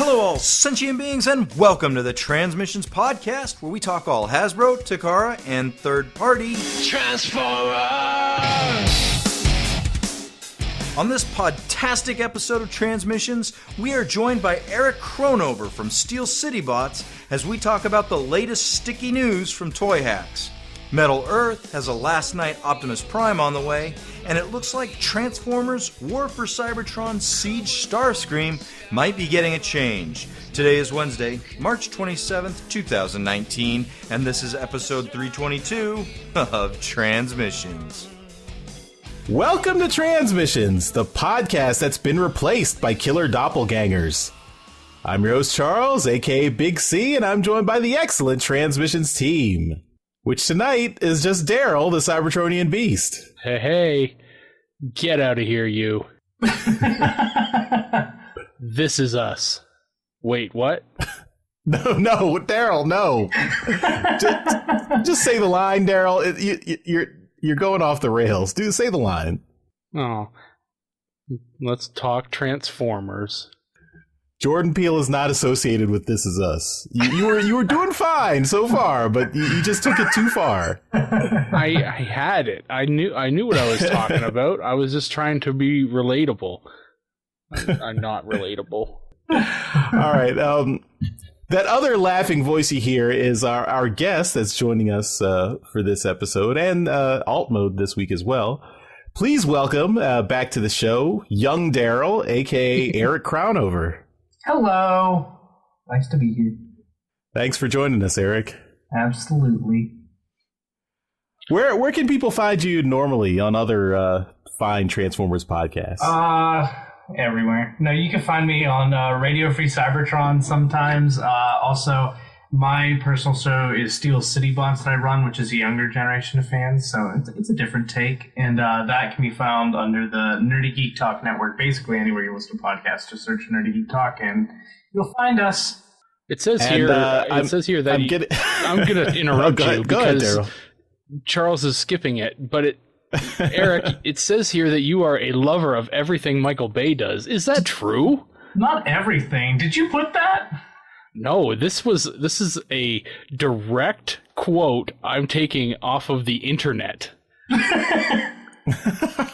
Hello all sentient beings and welcome to the Transmissions Podcast, where we talk all Hasbro, Takara, and third-party Transformers! On this podtastic episode of Transmissions, we are joined by Eric Crownover from Steel City Bots as we talk about the latest sticky news from Toyhax. Metal Earth has a Last Knight Optimus Prime on the way, and it looks like Transformers War for Cybertron Siege Starscream might be getting a change. Today is Wednesday, March 27th, 2019, and this is episode 322 of Transmissions. Welcome to Transmissions, the podcast that's been replaced by killer doppelgangers. I'm your host Charles, aka Big C, and I'm joined by the excellent Transmissions team, which tonight is just Daryl, the Cybertronian beast. Hey, get out of here, you. This is us. Wait, what? No, Daryl, no. just say the line, Daryl. You're going off the rails. Dude, say the line. Oh, let's talk Transformers. Jordan Peele is not associated with This Is Us. You were doing fine so far, but you just took it too far. I had it. I knew what I was talking about. I was just trying to be relatable. I'm not relatable. All right. That other laughing voice you hear is our guest that's joining us for this episode and alt mode this week as well. Please welcome back to the show, young Daryl, aka Eric Crownover. Hello. Nice to be here. Thanks for joining us, Eric. Absolutely. Where can people find you normally on other fine Transformers podcasts? Everywhere. No, you can find me on Radio Free Cybertron sometimes. Also, my personal show is Steel City Bots that I run, which is a younger generation of fans, so it's a different take. And that can be found under the Nerdy Geek Talk Network. Basically, anywhere you listen to podcasts, just search Nerdy Geek Talk, and you'll find us. It says here that I'm going to interrupt you because Charles is skipping it, but Eric, it says here that you are a lover of everything Michael Bay does. Is that true? Not everything. Did you put that? No, this is a direct quote I'm taking off of the internet.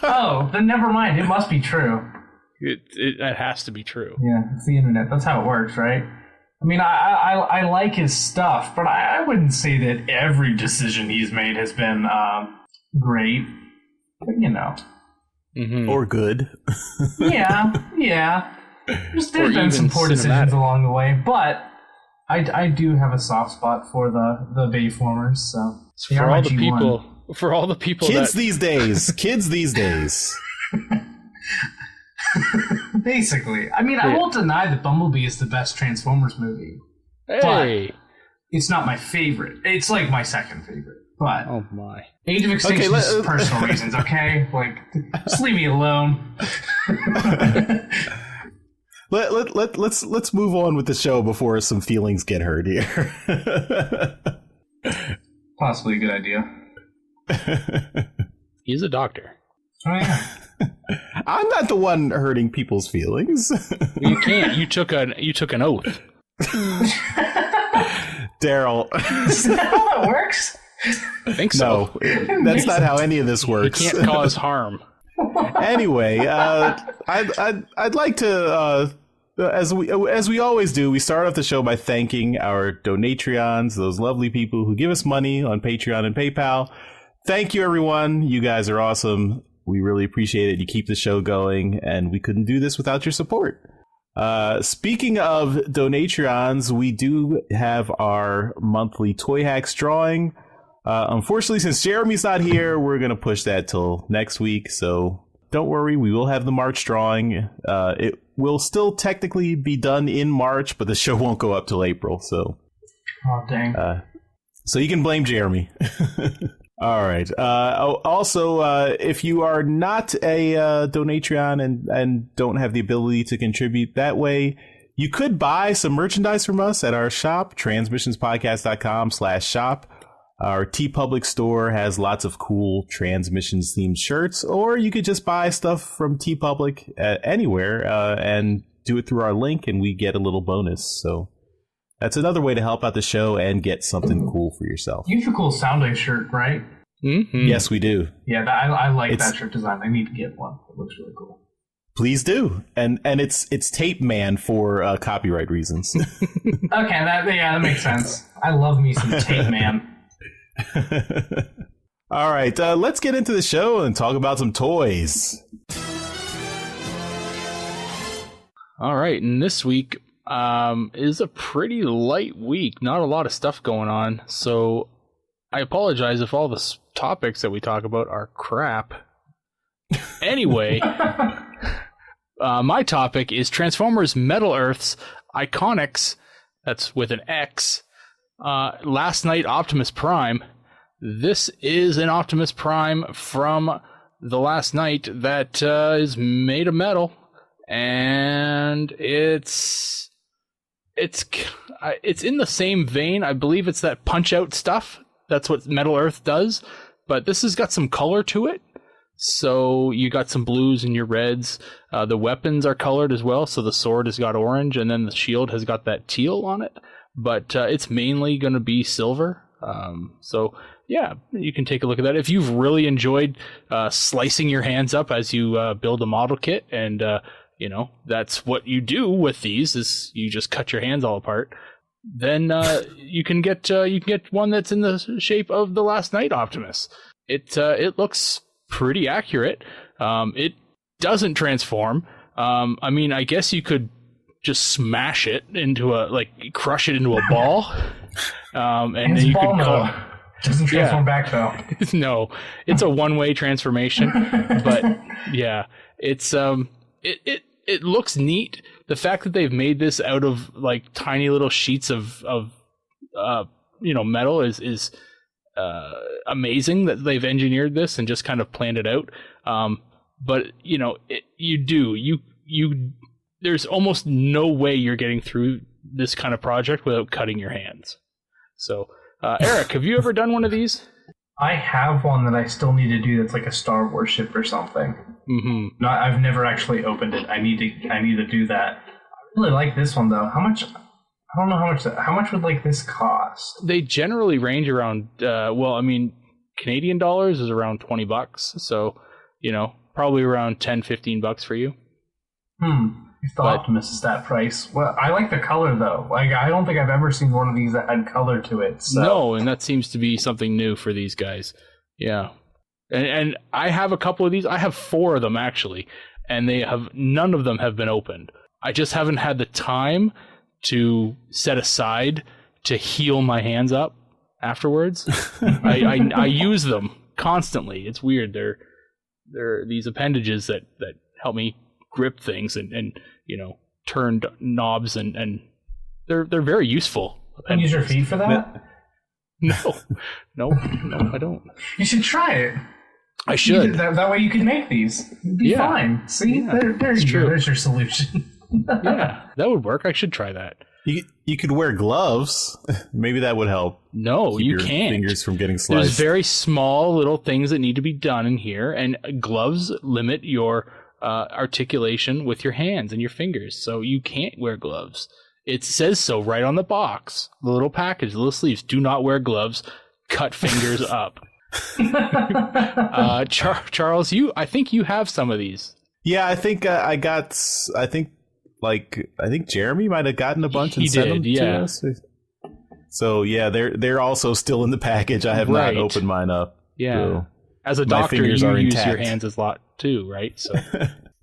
Oh, then never mind. It must be true. It has to be true. Yeah, it's the internet. That's how it works, right? I mean, I like his stuff, but I wouldn't say that every decision he's made has been great. But, you know. Mm-hmm. Or good. Yeah. There's been some poor decisions along the way, but I do have a soft spot for the Bayformers, so for all the people kids these days. Basically. I mean, I won't deny that Bumblebee is the best Transformers movie. Hey. But it's not my favorite. It's like my second favorite. But oh my. Age of Extinction is personal reasons, okay? Like, just leave me alone. Let's move on with the show before some feelings get hurt here. Possibly a good idea. He's a doctor. Oh yeah. I'm not the one hurting people's feelings. You can't. You took an oath. Daryl. Is that how it works? I think so. No, that's not how any of this works. You can't cause harm. Anyway, I'd like to, as we always do, we start off the show by thanking our Donatreons, those lovely people who give us money on Patreon and PayPal. Thank you, everyone. You guys are awesome. We really appreciate it. You keep the show going, and we couldn't do this without your support. Speaking of Donatreons, we do have our monthly Toyhax drawing. Unfortunately, since Jeremy's not here, we're going to push that till next week. So don't worry, we will have the March drawing. It will still technically be done in March, but the show won't go up till April. So, oh, dang. So you can blame Jeremy. All right. Also, if you are not a Donatreon and don't have the ability to contribute that way, you could buy some merchandise from us at our shop, transmissionspodcast.com/shop. Our TeePublic store has lots of cool Transmissions themed shirts, or you could just buy stuff from TeePublic anywhere and do it through our link, and we get a little bonus. So that's another way to help out the show and get something cool for yourself. You have a cool sound shirt, right? Mm-hmm. Yes, we do. Yeah, I like that shirt design. I need to get one. It looks really cool. Please do, and it's Tape Man for copyright reasons. Okay, that makes sense. I love me some Tape Man. All right, let's get into the show and talk about some toys. All right, and this week is a pretty light week. Not a lot of stuff going on, so I apologize if all the topics that we talk about are crap. Anyway, my topic is Transformers Metal Earth's Iconics, that's with an X, Last Knight Optimus Prime. This is an Optimus Prime from the Last Knight that is made of metal, and it's in the same vein. I believe it's that Punch-Out stuff. That's what Metal Earth does, but this has got some color to it. So you got some blues and your reds. The weapons are colored as well, so the sword has got orange, and then the shield has got that teal on it. But it's mainly going to be silver. So yeah, you can take a look at that. If you've really enjoyed slicing your hands up as you build a model kit, and that's what you do with these, is you just cut your hands all apart. Then you can get one that's in the shape of the Last Knight Optimus. It looks pretty accurate. It doesn't transform. I mean, I guess you could just smash it into crush it into a ball. And then you could call. Doesn't transform back though. No, it's a one-way transformation. But yeah, it's it looks neat. The fact that they've made this out of like tiny little sheets of metal is amazing that they've engineered this and just kind of planned it out. But there's almost no way you're getting through this kind of project without cutting your hands. So, Eric, have you ever done one of these? I have one that I still need to do. That's like a Star Wars ship or something. Mm-hmm. No, I've never actually opened it. I need to do that. I really like this one though. How much? I don't know how much would like this cost? They generally range around. Canadian dollars is around $20. So, probably around $10-15 for you. If the Optimus is that price. Well, I like the color though. Like, I don't think I've ever seen one of these that had color to it. So. No, and that seems to be something new for these guys. Yeah. And I have a couple of these. I have 4 of them actually, and none of them have been opened. I just haven't had the time to set aside to heal my hands up afterwards. I use them constantly. It's weird. They're these appendages that help me grip things and turn knobs, and they're very useful. And use your feet for that? No, I don't. You should try it. I should. That way you can make these. It'd be fine. See, there you go. There's your solution. Yeah, that would work. I should try that. You could wear gloves. Maybe that would help. No, you can't. Fingers from getting sliced. There's very small little things that need to be done in here, and gloves limit your articulation with your hands and your fingers, so you can't wear gloves. It says so right on the box. The little package, the little sleeves. Do not wear gloves. Cut fingers up. Charles, I think you have some of these. Yeah, I think I think Jeremy might have gotten a bunch and sent them to us. So yeah, they're also still in the package. I have not opened mine up. Yeah. So as a doctor, you use your hands a lot too, right? So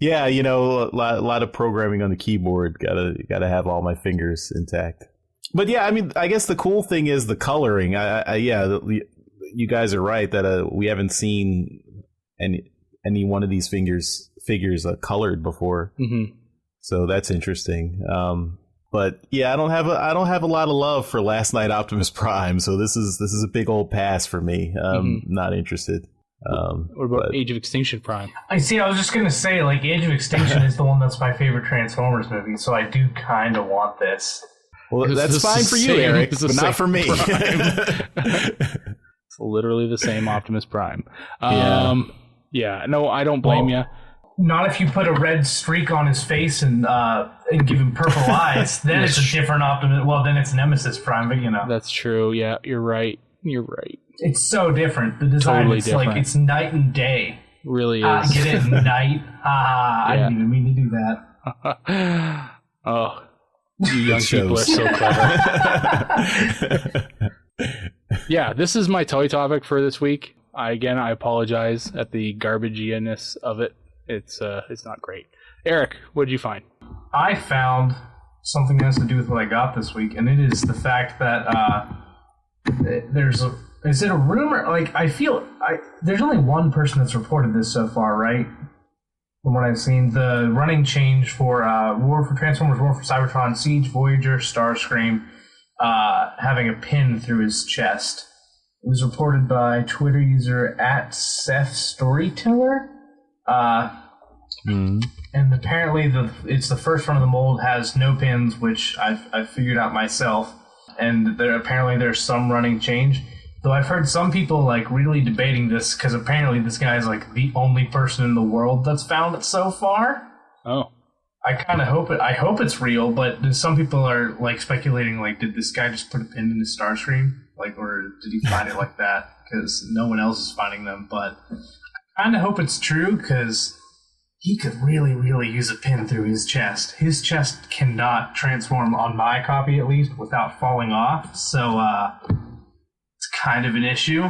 yeah, a lot of programming on the keyboard. Gotta have all my fingers intact. But yeah, I mean, I guess the cool thing is the coloring. You guys are right that we haven't seen any one of these figures colored before. Mm-hmm. So that's interesting. But yeah, I don't have a lot of love for Last Knight Optimus Prime, so this is a big old pass for me. Not interested. What about Age of Extinction Prime? I was just gonna say, like, Age of Extinction is the one that's my favorite Transformers movie, so I do kind of want this. Well, that's fine for you, Eric, but not for me. It's literally the same Optimus Prime. Yeah, no, I don't blame you. Not if you put a red streak on his face and give him purple eyes. Then it's a different Optimus. Well, then it's Nemesis Prime, but That's true. Yeah, you're right. It's so different. The design totally is different. like it's night and day. Really is. Get it? Night. I didn't even mean to do that. Oh, you young people are so clever. Yeah, this is my toy topic for this week. I apologize at the garbageiness of it. It's not great. Eric, what did you find? I found something that has to do with what I got this week, and it is the fact that is it a rumor? Like, there's only one person that's reported this so far, right? From what I've seen, the running change for War for Transformers, War for Cybertron, Siege, Voyager, Starscream, having a pin through his chest. It was reported by Twitter user @SethStoryteller. And apparently it's the first run of the mold has no pins, which I've figured out myself. And apparently there's some running change. Though I've heard some people like really debating this because apparently this guy is like the only person in the world that's found it so far. Oh. I kind of hope it. I hope it's real, but some people are like speculating like, did this guy just put a pin in his Starscream? Like, or did he find it like that? Because no one else is finding them. But I kind of hope it's true because he could really, really use a pin through his chest. His chest cannot transform on my copy, at least, without falling off. So it's kind of an issue.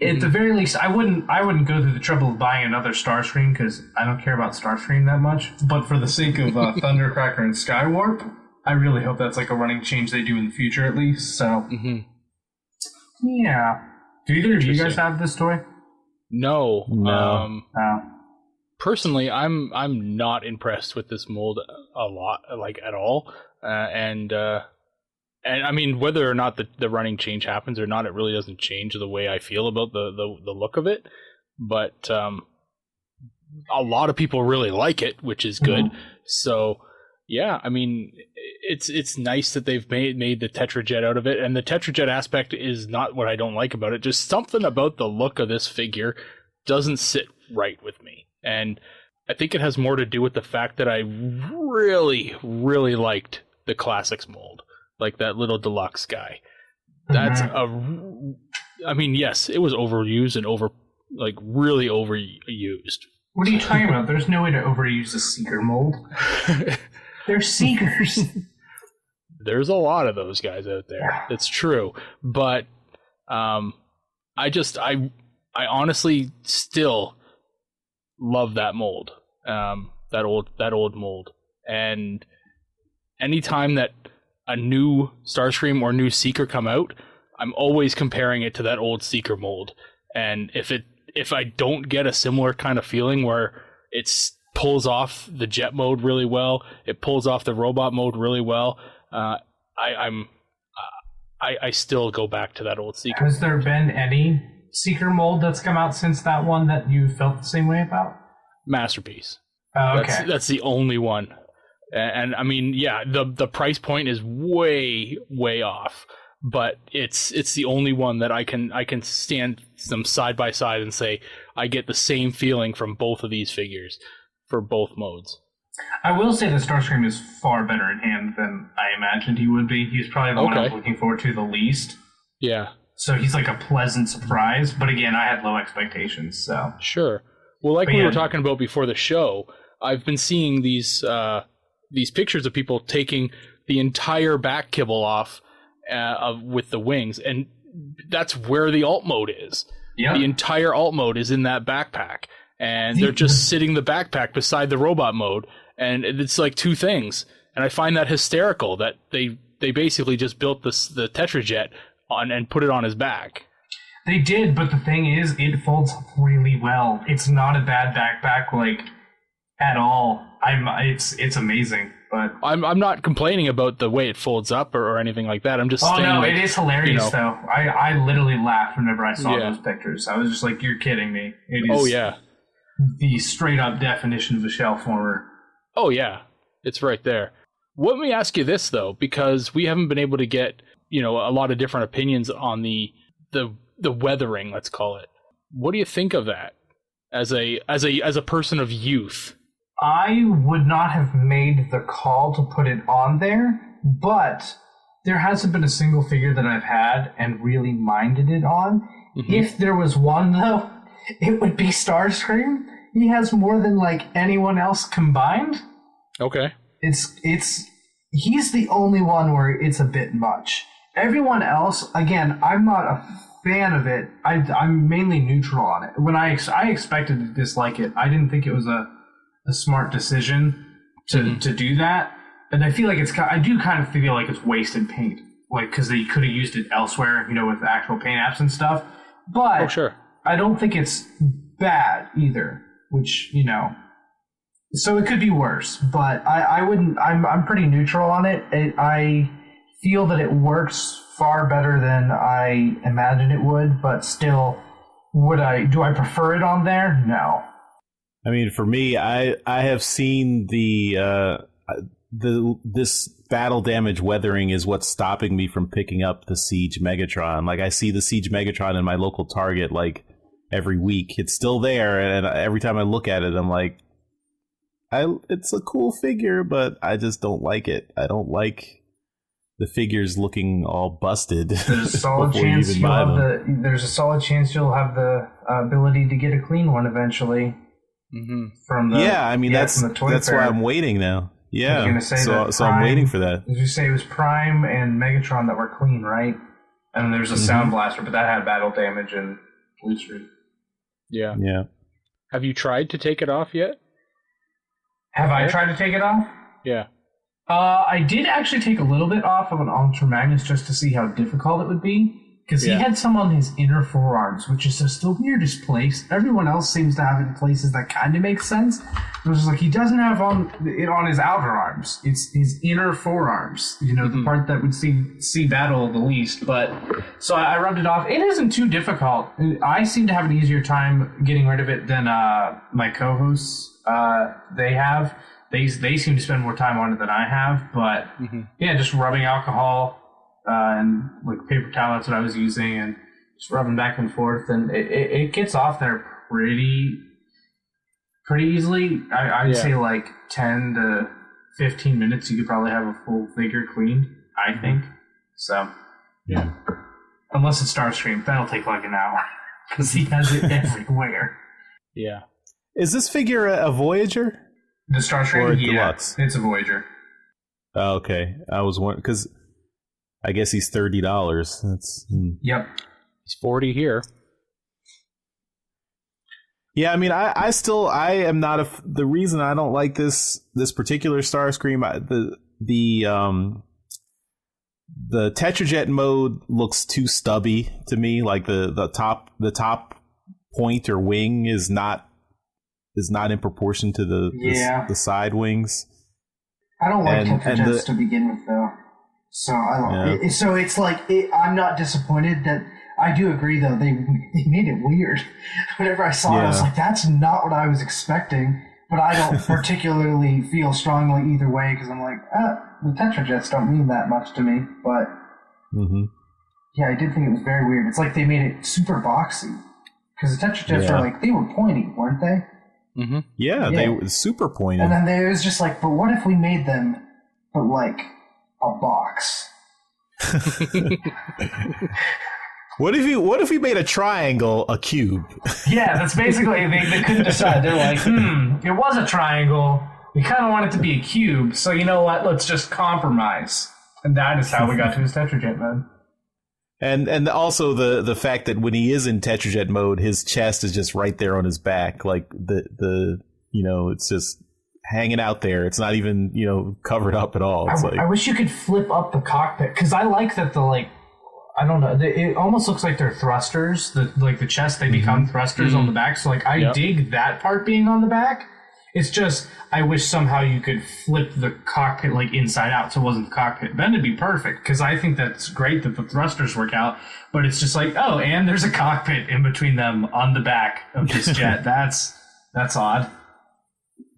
At the very least, I wouldn't go through the trouble of buying another Starscream because I don't care about Starscream that much. But for the sake of Thundercracker and Skywarp, I really hope that's like a running change they do in the future, at least. So, yeah. Do either of you guys have this toy? No. Personally, I'm not impressed with this mold a lot, like at all. And I mean, whether or not the running change happens or not, it really doesn't change the way I feel about the look of it. But a lot of people really like it, which is good. So yeah, I mean, it's nice that they've made the Tetrajet out of it, and the Tetrajet aspect is not what I don't like about it. Just something about the look of this figure doesn't sit right with me. And I think it has more to do with the fact that I really, really liked the Classics mold, like that little deluxe guy. That's I mean, yes, it was overused and really overused. What are you talking about? There's no way to overuse a Seeker mold. They're Seekers. There's a lot of those guys out there. It's true, but I honestly still love that mold, that old mold. And anytime that a new Starscream or new Seeker come out, I'm always comparing it to that old Seeker mold. And if I don't get a similar kind of feeling where it pulls off the jet mode really well, it pulls off the robot mode really well, I still go back to that old Seeker. Has there been any Seeker mold that's come out since that one that you felt the same way about? Masterpiece. Oh, okay. That's the only one. And I mean, yeah, the price point is way, way off, but it's the only one that I can stand them side by side and say I get the same feeling from both of these figures for both modes. I will say that Starscream is far better in hand than I imagined he would be. He's probably the one I was looking forward to the least. Yeah. So he's like a pleasant surprise, but again, I had low expectations. So sure. Well, like we were talking about before the show, I've been seeing these pictures of people taking the entire back kibble off with the wings, and that's where the alt mode is. Yep. The entire alt mode is in that backpack, and they're just sitting the backpack beside the robot mode, and it's like two things. And I find that hysterical that they basically just built the Tetrajet on and put it on his back. They did, but the thing is, it folds really well. It's not a bad backpack, like, at all. It's amazing. But I'm not complaining about the way it folds up or anything like that. I'm just saying. Oh no, it is hilarious though. I literally laughed whenever I saw those pictures. I was just like, "You're kidding me!" It is the straight up definition of a shelf warmer. Oh yeah, it's right there. Let me ask you this though, because we haven't been able to get a lot of different opinions on the weathering, let's call it. What do you think of that as a person of youth? I would not have made the call to put it on there, but there hasn't been a single figure that I've had and really minded it on. Mm-hmm. If there was one, though, it would be Starscream. He has more than like anyone else combined. Okay. He's the only one where it's a bit much. Everyone else, again, I'm not a fan of it. I'm mainly neutral on it. When I expected to dislike it, I didn't think it was a smart decision to do that. And I feel like I do kind of feel like it's wasted paint, like because they could have used it elsewhere, with actual paint apps and stuff. But sure. I don't think it's bad either. Which so it could be worse. But I wouldn't. I'm pretty neutral on it. I feel that it works far better than I imagined it would. But still, do I prefer it on there? No. I mean, for me, I have seen this battle damage weathering is what's stopping me from picking up the Siege Megatron. Like I see the Siege Megatron in my local Target like every week. It's still there, and every time I look at it, I'm like, it's a cool figure, but I just don't like it. I don't like the figures looking all busted. There's a solid chance you'll have the ability to get a clean one eventually. Mm-hmm. From the that's why I'm waiting now. Yeah, so I'm waiting for that. Did you say it was Prime and Megatron that were clean, right? And there's a Sound Blaster, but that had battle damage and Blue Streak. Yeah. Have you tried to take it off yet? Have I tried to take it off? Yeah. I did actually take a little bit off of an Ultra Magnus just to see how difficult it would be. Because he had some on his inner forearms, which is just the weirdest place. Everyone else seems to have it in places that kind of make sense. It was just like he doesn't have it on his outer arms. It's his inner forearms. The part that would see battle the least. But so I rubbed it off. It isn't too difficult. I seem to have an easier time getting rid of it than my co-hosts. They have. They seem to spend more time on it than I have. But just rubbing alcohol. And like paper towel, that's what I was using, and just rubbing back and forth, and it gets off there pretty easily. I'd say like 10 to 15 minutes, you could probably have a full figure cleaned, I think. So, yeah. Unless it's Starscream, that'll take like an hour, because he has it everywhere. Yeah. Is this figure a Voyager? The Starscream? Or Deluxe? It's a Voyager. Oh, okay. I was wondering, because I guess he's $30. That's Yep. He's 40 here. Yeah, I mean, I am not the reason I don't like this particular Starscream. The Tetrajet mode looks too stubby to me. Like the top point or wing is not in proportion to the side wings. I don't like Tetrajets to begin with, though. So so it's like I'm not disappointed that I do agree though they made it weird. Whenever I saw it, I was like, that's not what I was expecting. But I don't particularly feel strongly either way because I'm like, the Tetrajets don't mean that much to me. But yeah, I did think it was very weird. It's like they made it super boxy because the Tetrajets are like they were pointy, weren't they? Mm-hmm. Yeah, they were super pointy. And then it was just like, but what if we made them, but like a box? What if we made a triangle a cube? Yeah, that's basically they couldn't decide. They're like, it was a triangle. We kind of want it to be a cube, so you know what? Let's just compromise. And that is how we got to his Tetrajet mode. And also the fact that when he is in Tetrajet mode, his chest is just right there on his back, like the it's just hanging out there. It's not even covered up at all. I wish you could flip up the cockpit because I like that I don't know. It almost looks like they're thrusters. The chest, they become thrusters on the back. So I dig that part being on the back. It's just I wish somehow you could flip the cockpit inside out so it wasn't the cockpit. Then it'd be perfect because I think that's great that the thrusters work out. But it's just and there's a cockpit in between them on the back of this jet. That's odd.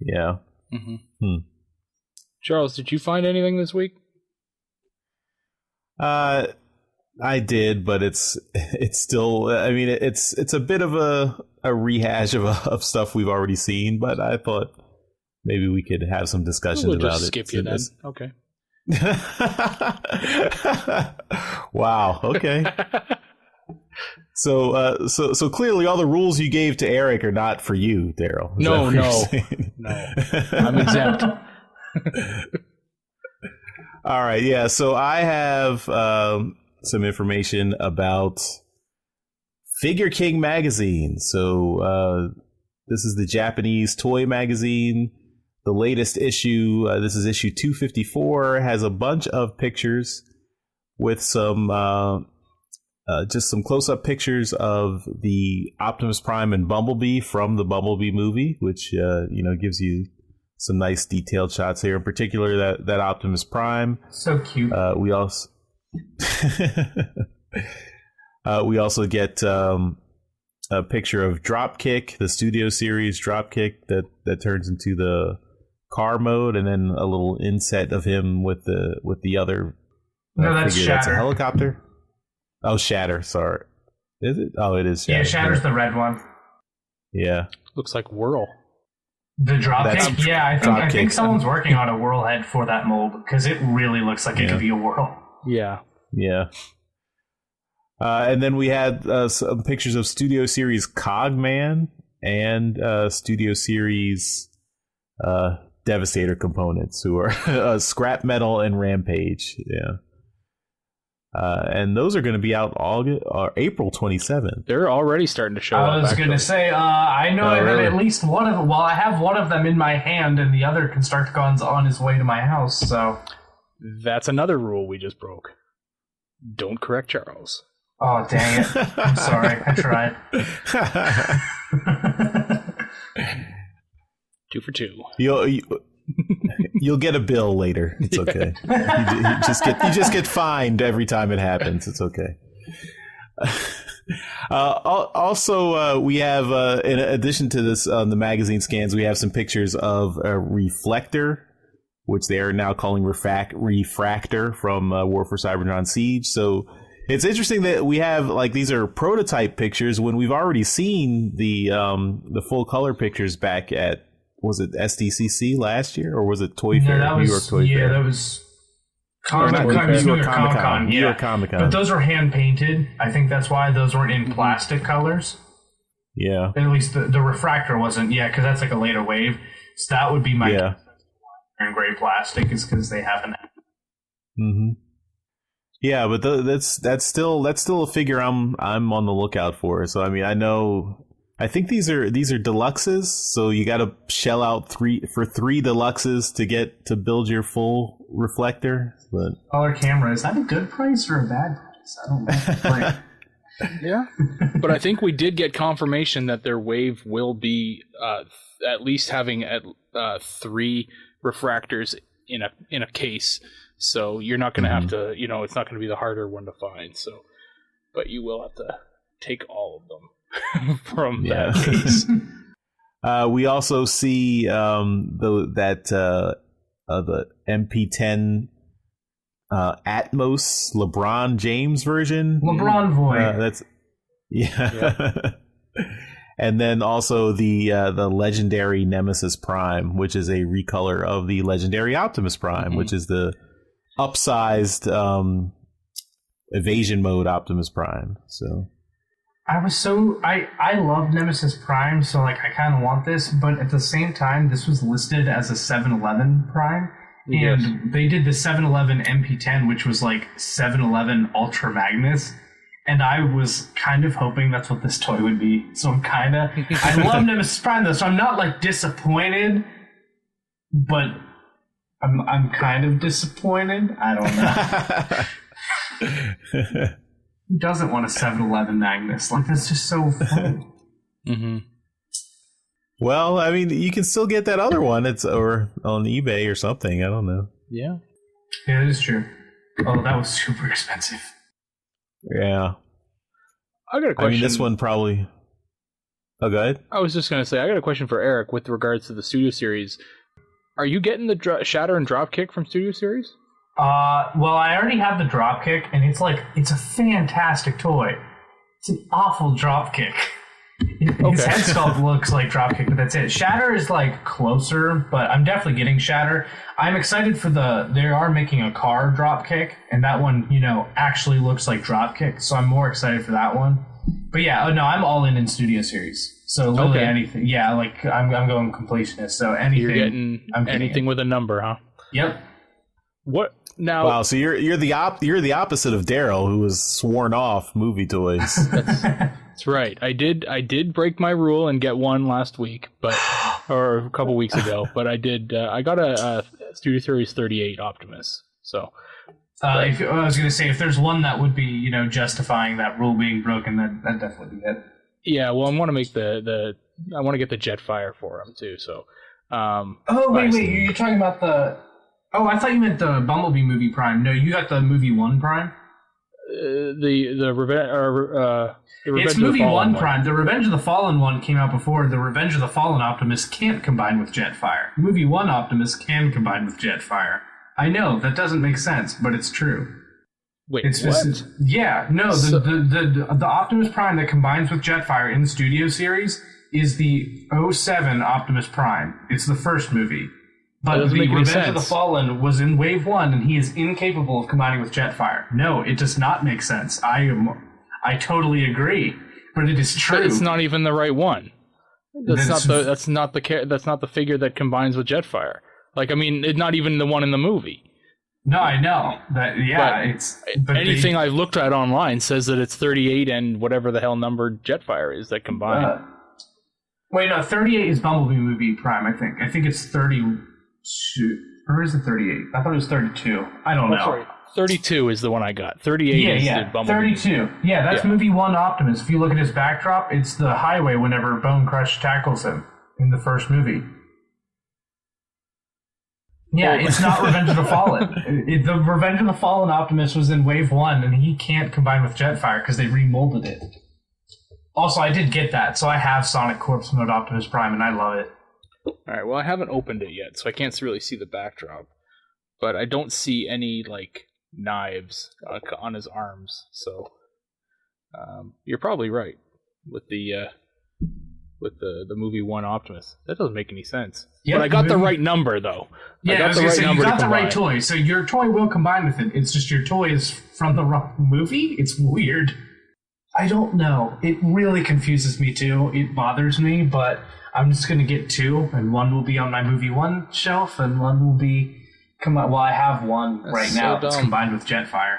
Yeah. Mm-hmm. Charles, did you find anything this week? I did, but it's still. I mean, it's a bit of a rehash of stuff we've already seen. But I thought maybe we could have some discussions we'll about just it. Skip you then. Okay. Wow. Okay. So clearly, all the rules you gave to Eric are not for you, Daryl. No. I'm exempt. All right. Yeah. So I have some information about Figure King magazine. So this is the Japanese toy magazine. The latest issue, this is issue 254, has a bunch of pictures with some just some close-up pictures of the Optimus Prime and Bumblebee from the Bumblebee movie, which gives you some nice detailed shots here. In particular, that Optimus Prime. So cute. We also get a picture of Dropkick, the Studio Series Dropkick that turns into the car mode, and then a little inset of him with the other that's figure. Shatter. That's a helicopter. Oh, Shatter. Sorry, is it? Oh, it is Shatter. Yeah, Shatter's the red one. Yeah, looks like Whirl. The Dropkick. Yeah, I think someone's working on a Whirl head for that mold because it really looks like it could be a Whirl. Yeah. And then we had some pictures of Studio Series Cogman and Studio Series Devastator components, who are Scrap Metal and Rampage. Yeah. And those are going to be out April 27th. They're already starting to show up. I was going to say, I know that at least one of them. Well, I have one of them in my hand, and the other Constructicon's on his way to my house. So that's another rule we just broke. Don't correct Charles. Oh, dang it! I'm sorry. I tried. 2 for 2. You'll get a bill later. It's okay. You just get fined every time it happens. It's okay. Also, we have in addition to this on the magazine scans, we have some pictures of a reflector, which they are now calling refractor from War for Cybertron Siege. So it's interesting that we have these are prototype pictures when we've already seen the full color pictures back at. Was it SDCC last year, or was it Toy Fair? New York Toy Fair. Yeah, that was New York Comic-Con. New York Comic-Con. But those were hand-painted. I think that's why those weren't in plastic colors. Yeah. At least the refractor wasn't. Yeah, because that's like a later wave. So that would be my in gray plastic, is because they haven't. Mm-hmm. Yeah, but that's still a figure I'm on the lookout for. So I mean, I think these are deluxes, so you got to shell out three deluxes to build your full reflector. But color camera, is that a good price or a bad price? I don't know. Yeah, but I think we did get confirmation that their wave will be at least having 3 refractors in a case. So you're not going to have to, it's not going to be the harder one to find. So, but you will have to take all of them. From that case. We also see the MP10 Atmos LeBron James version. LeBron Void. Yeah. And then also the legendary Nemesis Prime, which is a recolor of the legendary Optimus Prime, which is the upsized evasion mode Optimus Prime. So I love Nemesis Prime, so I kind of want this, but at the same time, this was listed as a 7-Eleven Prime, and they did the 7-Eleven MP10, which was 7-Eleven Ultra Magnus, and I was kind of hoping that's what this toy would be. So I love Nemesis Prime though, so I'm not disappointed, but I'm kind of disappointed. I don't know. Who doesn't want a 7-Eleven Magnus? That's just so fun. Mm-hmm. Well, I mean, you can still get that other one. Or on eBay or something. I don't know. Yeah. Yeah, it is true. Oh, that was super expensive. Yeah. I got a question. I mean, this one probably... Oh, go ahead. I was just going to say, I got a question for Eric with regards to the Studio Series. Are you getting the Shatter and Dropkick from Studio Series? Well, I already have the Dropkick, and it's a fantastic toy. It's an awful Dropkick. His head sculpt looks like Dropkick, but that's it. Shatter is like closer, but I'm definitely getting Shatter. I'm excited for they are making a car Dropkick, and that one, actually looks like Dropkick, so I'm more excited for that one. But yeah, no, I'm all in studio series. So literally anything. Yeah, like I'm going completionist. So anything. You're getting anything with a number, huh? Yep. What now? Wow, so you're the opposite of Daryl, who was sworn off movie toys. That's right. I did break my rule and get one last week, or a couple weeks ago. But I did. I got a Studio Series 38 Optimus. So. I was going to say, if there's one that would be, justifying that rule being broken, that'd definitely be it. Yeah, well, I want to make I want to get the Jetfire for him too. So. Wait, you're talking about the. Oh, I thought you meant the Bumblebee movie Prime. No, you got the movie 1 Prime. The Revenge. It's movie 1 Prime. The Revenge of the Fallen one came out before. The Revenge of the Fallen Optimus can't combine with Jetfire. Movie 1 Optimus can combine with Jetfire. I know that doesn't make sense, but it's true. Wait, it's what? Just, yeah, no. The Optimus Prime that combines with Jetfire in the Studio Series is the 07 Optimus Prime. It's the first movie. But the Revenge of the Fallen was in Wave 1, and he is incapable of combining with Jetfire. No, it does not make sense. I totally agree, but it is true. But it's not even the right one. That's not the figure that combines with Jetfire. Like, I mean, it's not even the one in the movie. No, I know that. Yeah, but anything I've looked at online says that it's 38 and whatever the hell number Jetfire is that combine. Wait, no, 38 is Bumblebee movie Prime. I think it's 32, or is it 38? I thought it was 32. I don't know. Sorry. 32 is the one I got. 38 is the Bumblebee. 32. Yeah, that's movie 1 Optimus. If you look at his backdrop, it's the highway whenever Bone Crush tackles him in the first movie. Yeah, it's not Revenge of the Fallen. The Revenge of the Fallen Optimus was in Wave 1, and he can't combine with Jetfire because they remolded it. Also, I did get that, so I have Sonic Corpse Mode Optimus Prime, and I love it. Alright, well, I haven't opened it yet, so I can't really see the backdrop. But I don't see any, knives on his arms, so you're probably right with the movie 1 Optimus. That doesn't make any sense. Yep, but I got the right number, though. Yeah, I was going to say, you got the right toy, so your toy will combine with it. It's just your toy is from the wrong movie? It's weird. I don't know. It really confuses me, too. It bothers me, but I'm just going to get 2, and one will be on my movie 1 shelf, and one will be... Well, I have one right now that's combined with Jetfire.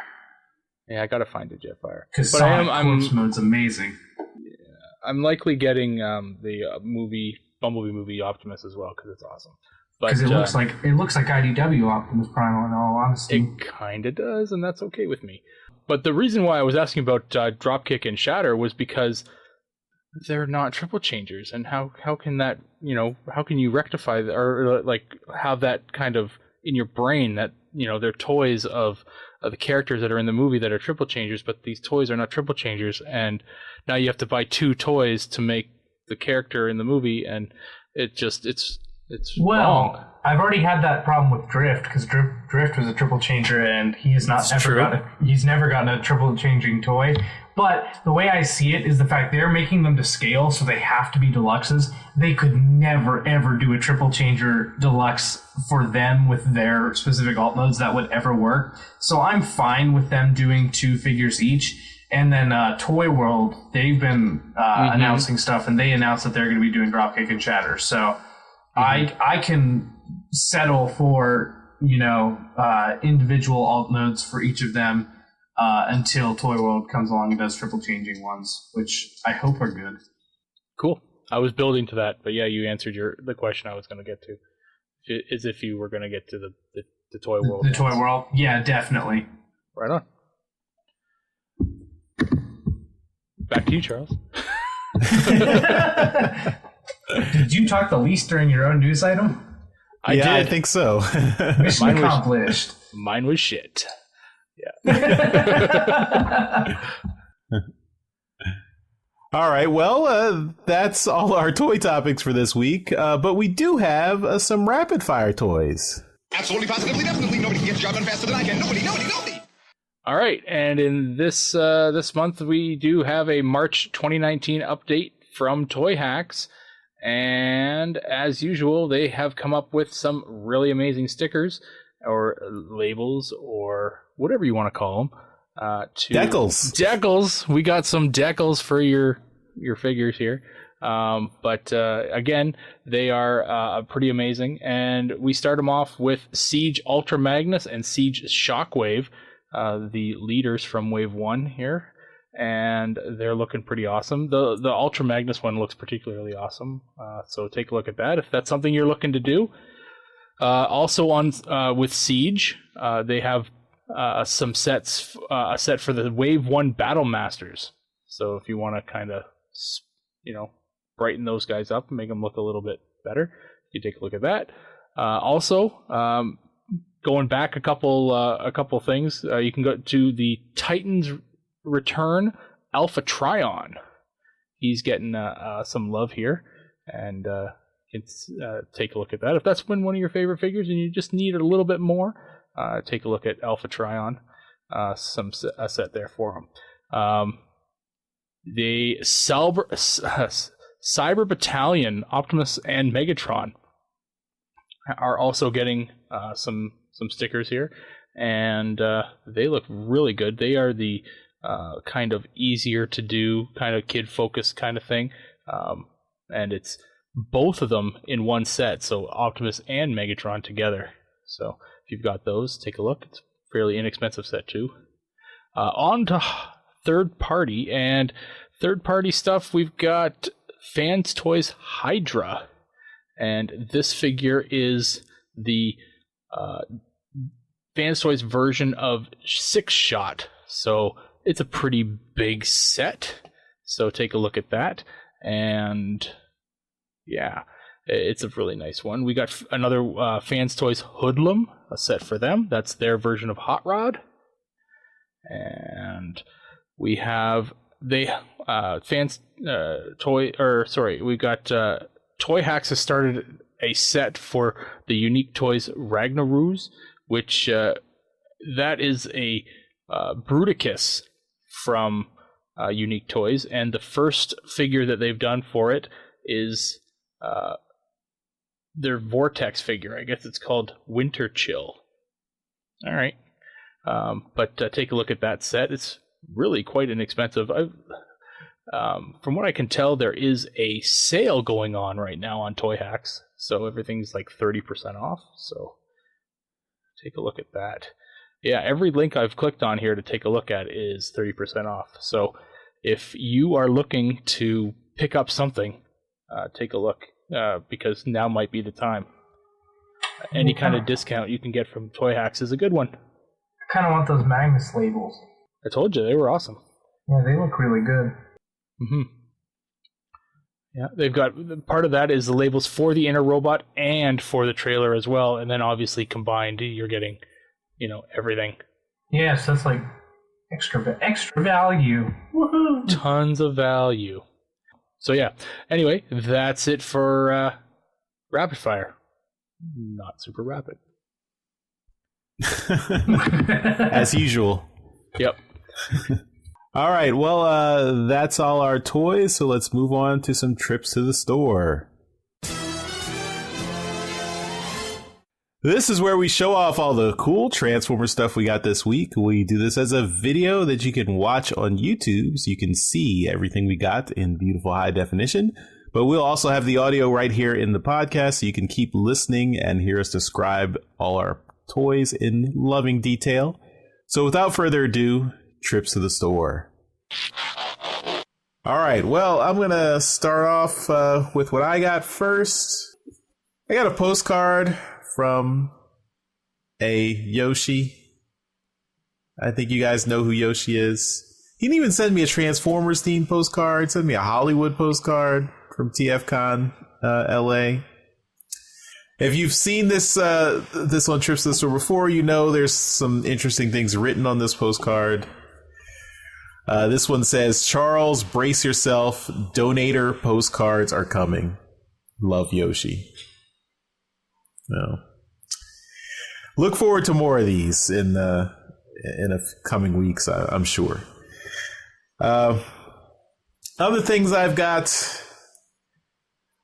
Yeah, I got to find a Jetfire. Because Sonic Corpse Mode's amazing. I'm likely getting the Bumblebee movie Optimus as well because it's awesome. Because it looks like IDW Optimus Prime, in all honesty. It kind of does, and that's okay with me. But the reason why I was asking about Dropkick and Shatter was because they're not triple changers, and how can that how can you rectify or have that kind of in your brain that they're toys of the characters that are in the movie that are triple changers, but these toys are not triple changers, and now you have to buy 2 toys to make the character in the movie, and it's wrong. I've already had that problem with Drift because Drift was a triple changer, and he's never gotten a triple changing toy. But the way I see it is the fact they're making them to scale, so they have to be deluxes. They could never, ever do a triple changer deluxe for them with their specific alt modes that would ever work. So I'm fine with them doing 2 figures each. And then Toy World, they've been announcing stuff, and they announced that they're going to be doing Dropkick and Shatter. So I can settle for individual alt modes for each of them. Until Toy World comes along and does triple changing ones, which I hope are good. Cool. I was building to that, but yeah, you answered the question I was going to get to. As if you were going to get to the Toy World. The Toy World? Yeah, definitely. Right on. Back to you, Charles. Did you talk the least during your own news item? I did. I think so. Mission accomplished. Mine was shit. Yeah. All right. Well, that's all our toy topics for this week. But we do have some rapid fire toys. Absolutely, positively, definitely. Nobody can get the job done faster than I can. Nobody. All right. And in this month, we do have a March 2019 update from Toyhax. And as usual, they have come up with some really amazing stickers or labels or whatever you want to call them. Decals. We got some decals for your figures here. But again, they are pretty amazing. And we start them off with Siege Ultra Magnus and Siege Shockwave, the leaders from Wave 1 here. And they're looking pretty awesome. The Ultra Magnus one looks particularly awesome. So take a look at that if that's something you're looking to do. Also on with Siege, they have some sets, a set for the Wave 1 Battle Masters. So if you want to kind of, brighten those guys up and make them look a little bit better, you take a look at that. Also, going back a couple things, you can go to the Titans Return Alpha Trion. He's getting some love here, and you can take a look at that. If that's been one of your favorite figures and you just need a little bit more, take a look at Alpha Trion. A set there for him. The Cyber Battalion Optimus and Megatron are also getting some stickers here, and they look really good. They are the kind of easier to do, kind of kid focused kind of thing, and it's both of them in one set, so Optimus and Megatron together. So if you've got those, take a look. It's a fairly inexpensive set too. On to third party stuff. We've got Fans Toys Hydra, and this figure is the Fans Toys version of 6-Shot, so it's a pretty big set. So take a look at that, and yeah, it's a really nice one. We got another Fans Toys Hoodlum, a set for them. That's their version of Hot Rod. And we have we got Toyhax has started a set for the Unique Toys Ragnarus, which that is a Bruticus from Unique Toys, and the first figure that they've done for it is their Vortex figure. I guess it's called Winter Chill. All right. But take a look at that set. It's really quite inexpensive. From what I can tell, there is a sale going on right now on Toyhax, so everything's like 30% off. So take a look at that. Yeah, every link I've clicked on here to take a look at is 30% off. So if you are looking to pick up something, take a look, because now might be the time. Any kind of discount you can get from Toyhax is a good one. I kind of want those Magnus labels. I told you, they were awesome. Yeah, they look really good. Mm-hmm. Yeah, they've got, part of that is the labels for the Inner Robot and for the trailer as well, and then obviously combined, you're getting, everything. Yeah, so that's like extra value. Woohoo! Tons of value. So yeah, anyway, that's it for Rapid Fire. Not super rapid. As usual. Yep. All right, well, that's all our toys, so let's move on to some trips to the store. This is where we show off all the cool Transformer stuff we got this week. We do this as a video that you can watch on YouTube, so you can see everything we got in beautiful high definition. But we'll also have the audio right here in the podcast, so you can keep listening and hear us describe all our toys in loving detail. So without further ado, trips to the store. All right, well, I'm going to start off with what I got first. I got a postcard from a Yoshi. I think you guys know who Yoshi is. He didn't even send me a Transformers themed postcard. Send me a Hollywood postcard from TFCon LA. If you've seen this on Trips to the Store before, you know there's some interesting things written on this postcard. This one says, Charles, brace yourself. Donator postcards are coming. Love, Yoshi. No. Look forward to more of these in a coming weeks, I'm sure. Other things I've got,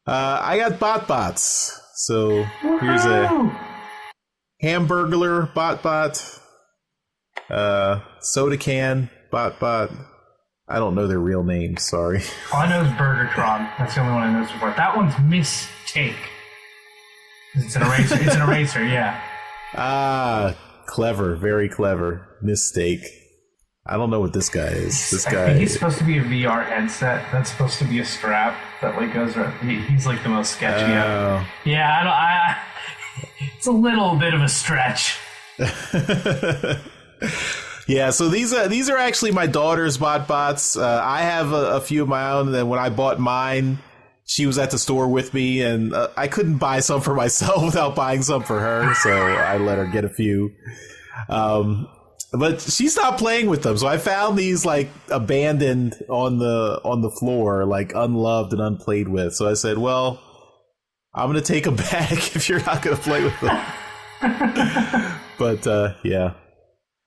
I got BotBots. So here's a Hamburglar BotBot, Soda Can BotBot. I don't know their real names, sorry. All I know is Burgertron. That's the only one I know so far. That one's Mistake. It's an eraser. It's an eraser, yeah. Ah, clever. Very clever. Mistake. I don't know what this guy is. I think he's supposed to be a VR headset. That's supposed to be a strap that like goes around. He's like the most sketchy ever. Yeah, it's a little bit of a stretch. Yeah, so these are actually my daughter's BotBots. I have a few of my own, and then when I bought mine, she was at the store with me, and I couldn't buy some for myself without buying some for her, so I let her get a few. But she stopped playing with them, so I found these like abandoned on the floor, like unloved and unplayed with. So I said, "Well, I'm gonna take them back if you're not gonna play with them." But yeah.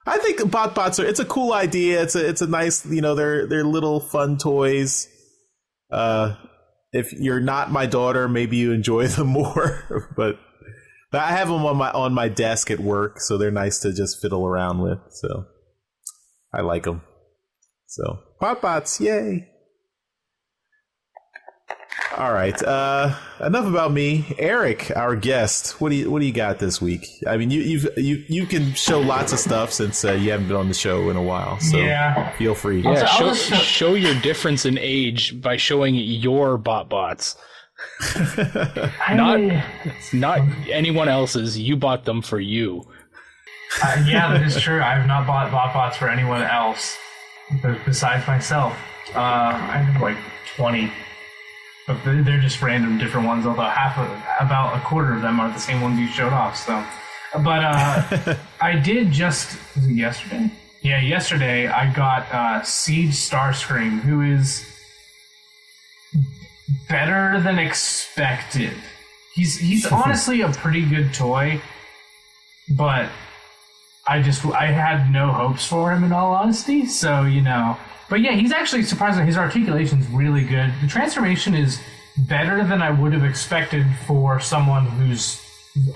I think BotBots it's a cool idea. It's a nice, they're little fun toys. If you're not my daughter, maybe you enjoy them more. But I have them on my desk at work, so they're nice to just fiddle around with. So I like them. So BotBots, yay! All right, enough about me. Eric, our guest, what do you got this week? I mean, you can show lots of stuff since you haven't been on the show in a while. So feel free. Yeah, show your difference in age by showing your BotBots. not anyone else's. You bought them for you. Yeah, that is true. I have not bought BotBots for anyone else besides myself. I have like 20. But they're just random different ones, although about a quarter of them are the same ones you showed off. So, but I did was it yesterday? Yeah, yesterday I got Siege Starscream, who is better than expected. He's honestly a pretty good toy, but I had no hopes for him in all honesty. So But yeah, he's actually surprising. His articulation's really good. The transformation is better than I would have expected for someone whose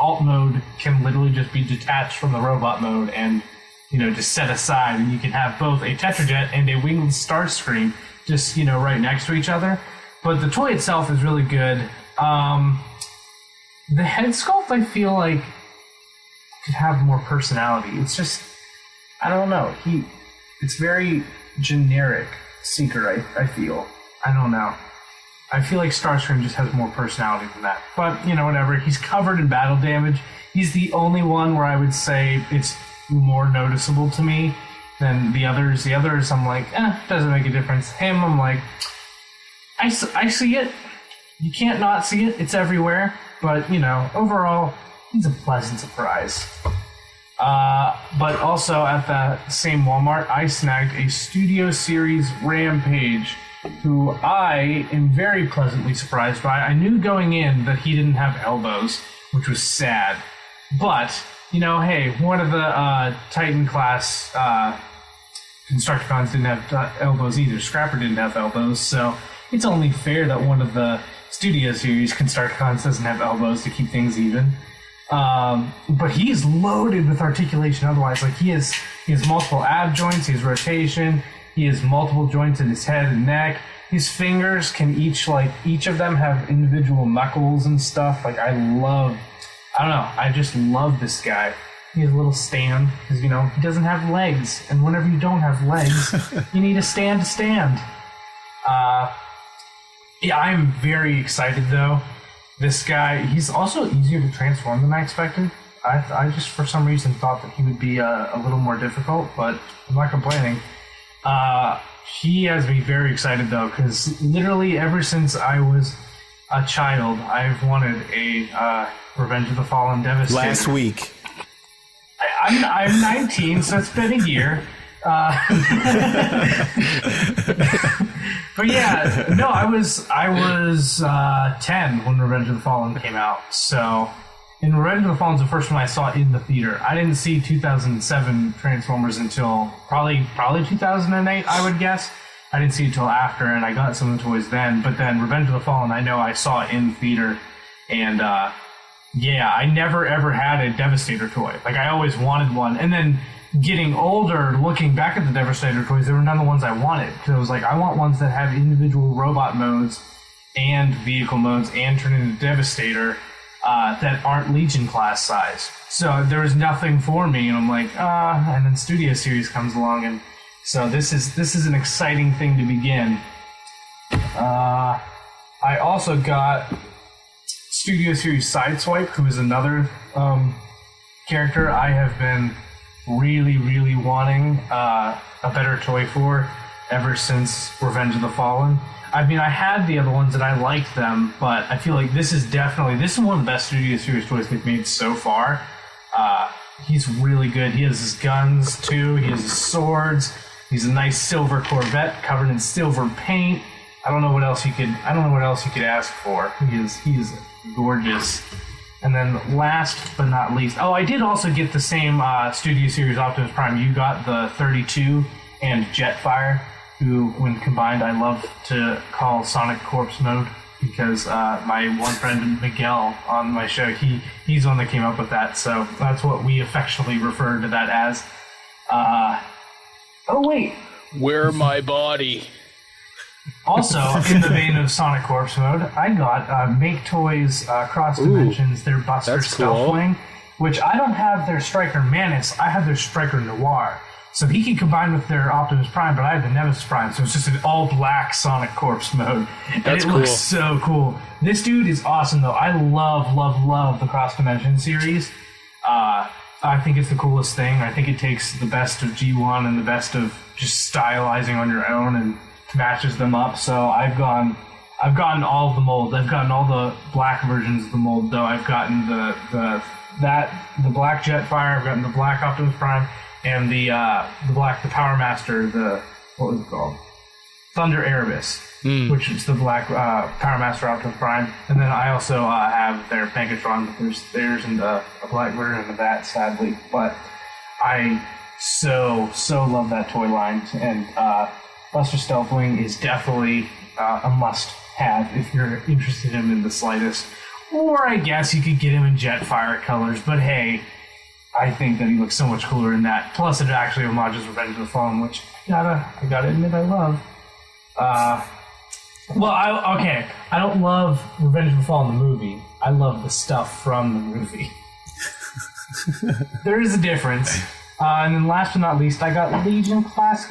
alt mode can literally just be detached from the robot mode and, just set aside, and you can have both a Tetrajet and a winged Starscream just, right next to each other. But the toy itself is really good. The head sculpt, I feel like, could have more personality. It's just, I don't know. It's very generic Seeker, I feel. I don't know. I feel like Starscream just has more personality than that. But, whatever. He's covered in battle damage. He's the only one where I would say it's more noticeable to me than the others. The others, I'm like, doesn't make a difference. Him, I'm like, I see it. You can't not see it. It's everywhere. But, overall, he's a pleasant surprise. But also at that same Walmart, I snagged a Studio Series Rampage, who I am very pleasantly surprised by. I knew going in that he didn't have elbows, which was sad. But, hey, one of the Titan class Constructicons didn't have elbows either. Scrapper didn't have elbows, so it's only fair that one of the Studio Series Constructicons doesn't have elbows to keep things even. But he's loaded with articulation otherwise. Like he has multiple ab joints, he has rotation, he has multiple joints in his head and neck. His fingers can each of them have individual knuckles and stuff. I just love this guy. He has a little stand, because, he doesn't have legs. And whenever you don't have legs, you need a stand to stand. Yeah, I'm very excited, though. This guy, he's also easier to transform than I expected. I just, for some reason, thought that he would be a little more difficult, but I'm not complaining. He has me very excited, though, because literally ever since I was a child, I've wanted a Revenge of the Fallen Devastator. Last week. I'm 19, so it's been a year. But yeah, no, I was 10 when Revenge of the Fallen came out. So, and Revenge of the Fallen is the first one I saw in the theater. I didn't see 2007 Transformers until probably 2008, I would guess. I didn't see it till after, and I got some of the toys then. But then Revenge of the Fallen, I know I saw it in theater, and I never ever had a Devastator toy. Like, I always wanted one, and then getting older, looking back at the Devastator toys, they were none of the ones I wanted. Because I was like, I want ones that have individual robot modes and vehicle modes and turn into Devastator that aren't Legion class size. So there was nothing for me, and I'm like, and then Studio Series comes along, and so this is an exciting thing to begin. I also got Studio Series Sideswipe, who is another character I have been really, really wanting a better toy for ever since Revenge of the Fallen. I mean, I had the other ones and I liked them, but I feel like this is one of the best Studio Series toys they've made so far. He's really good. He has his guns too. He has his swords. He's a nice silver Corvette covered in silver paint. I don't know what else you could ask for. He is gorgeous. And then last but not least, I did also get the same Studio Series Optimus Prime. You got the 32 and Jetfire, who, when combined, I love to call Sonic Corpse Mode, because my one friend Miguel on my show, he's the one that came up with that, so that's what we affectionately refer to that as. Where my body? Also, in the vein of Sonic Corpse Mode, I got Make Toys Cross Dimensions, their Buster Stealthwing, which I don't have their Striker Manus, I have their Striker Noir. So he can combine with their Optimus Prime, but I have the Nemesis Prime, so it's just an all-black Sonic Corpse Mode. And it looks so cool. This dude is awesome, though. I love the Cross Dimension series. I think it's the coolest thing. I think it takes the best of G1 and the best of just stylizing on your own and matches them up. So I've gotten all of the molds. I've gotten all the black versions of the mold, though. I've gotten the black Jetfire, I've gotten the black Optimus Prime, and the Power Master, what was it called? Thunder Erebus, which is the black Power Master Optimus Prime. And then I also have their Megatron, but there's theirs and a black version of that, sadly. But I so love that toy line, and Buster Stealthwing is definitely a must-have if you're interested in him in the slightest. Or I guess you could get him in Jetfire colors, but hey, I think that he looks so much cooler in that. Plus, it actually homages Revenge of the Fallen, which I gotta admit I love. I don't love Revenge of the Fallen the movie. I love the stuff from the movie. There is a difference. And then last but not least, I got Legion Class.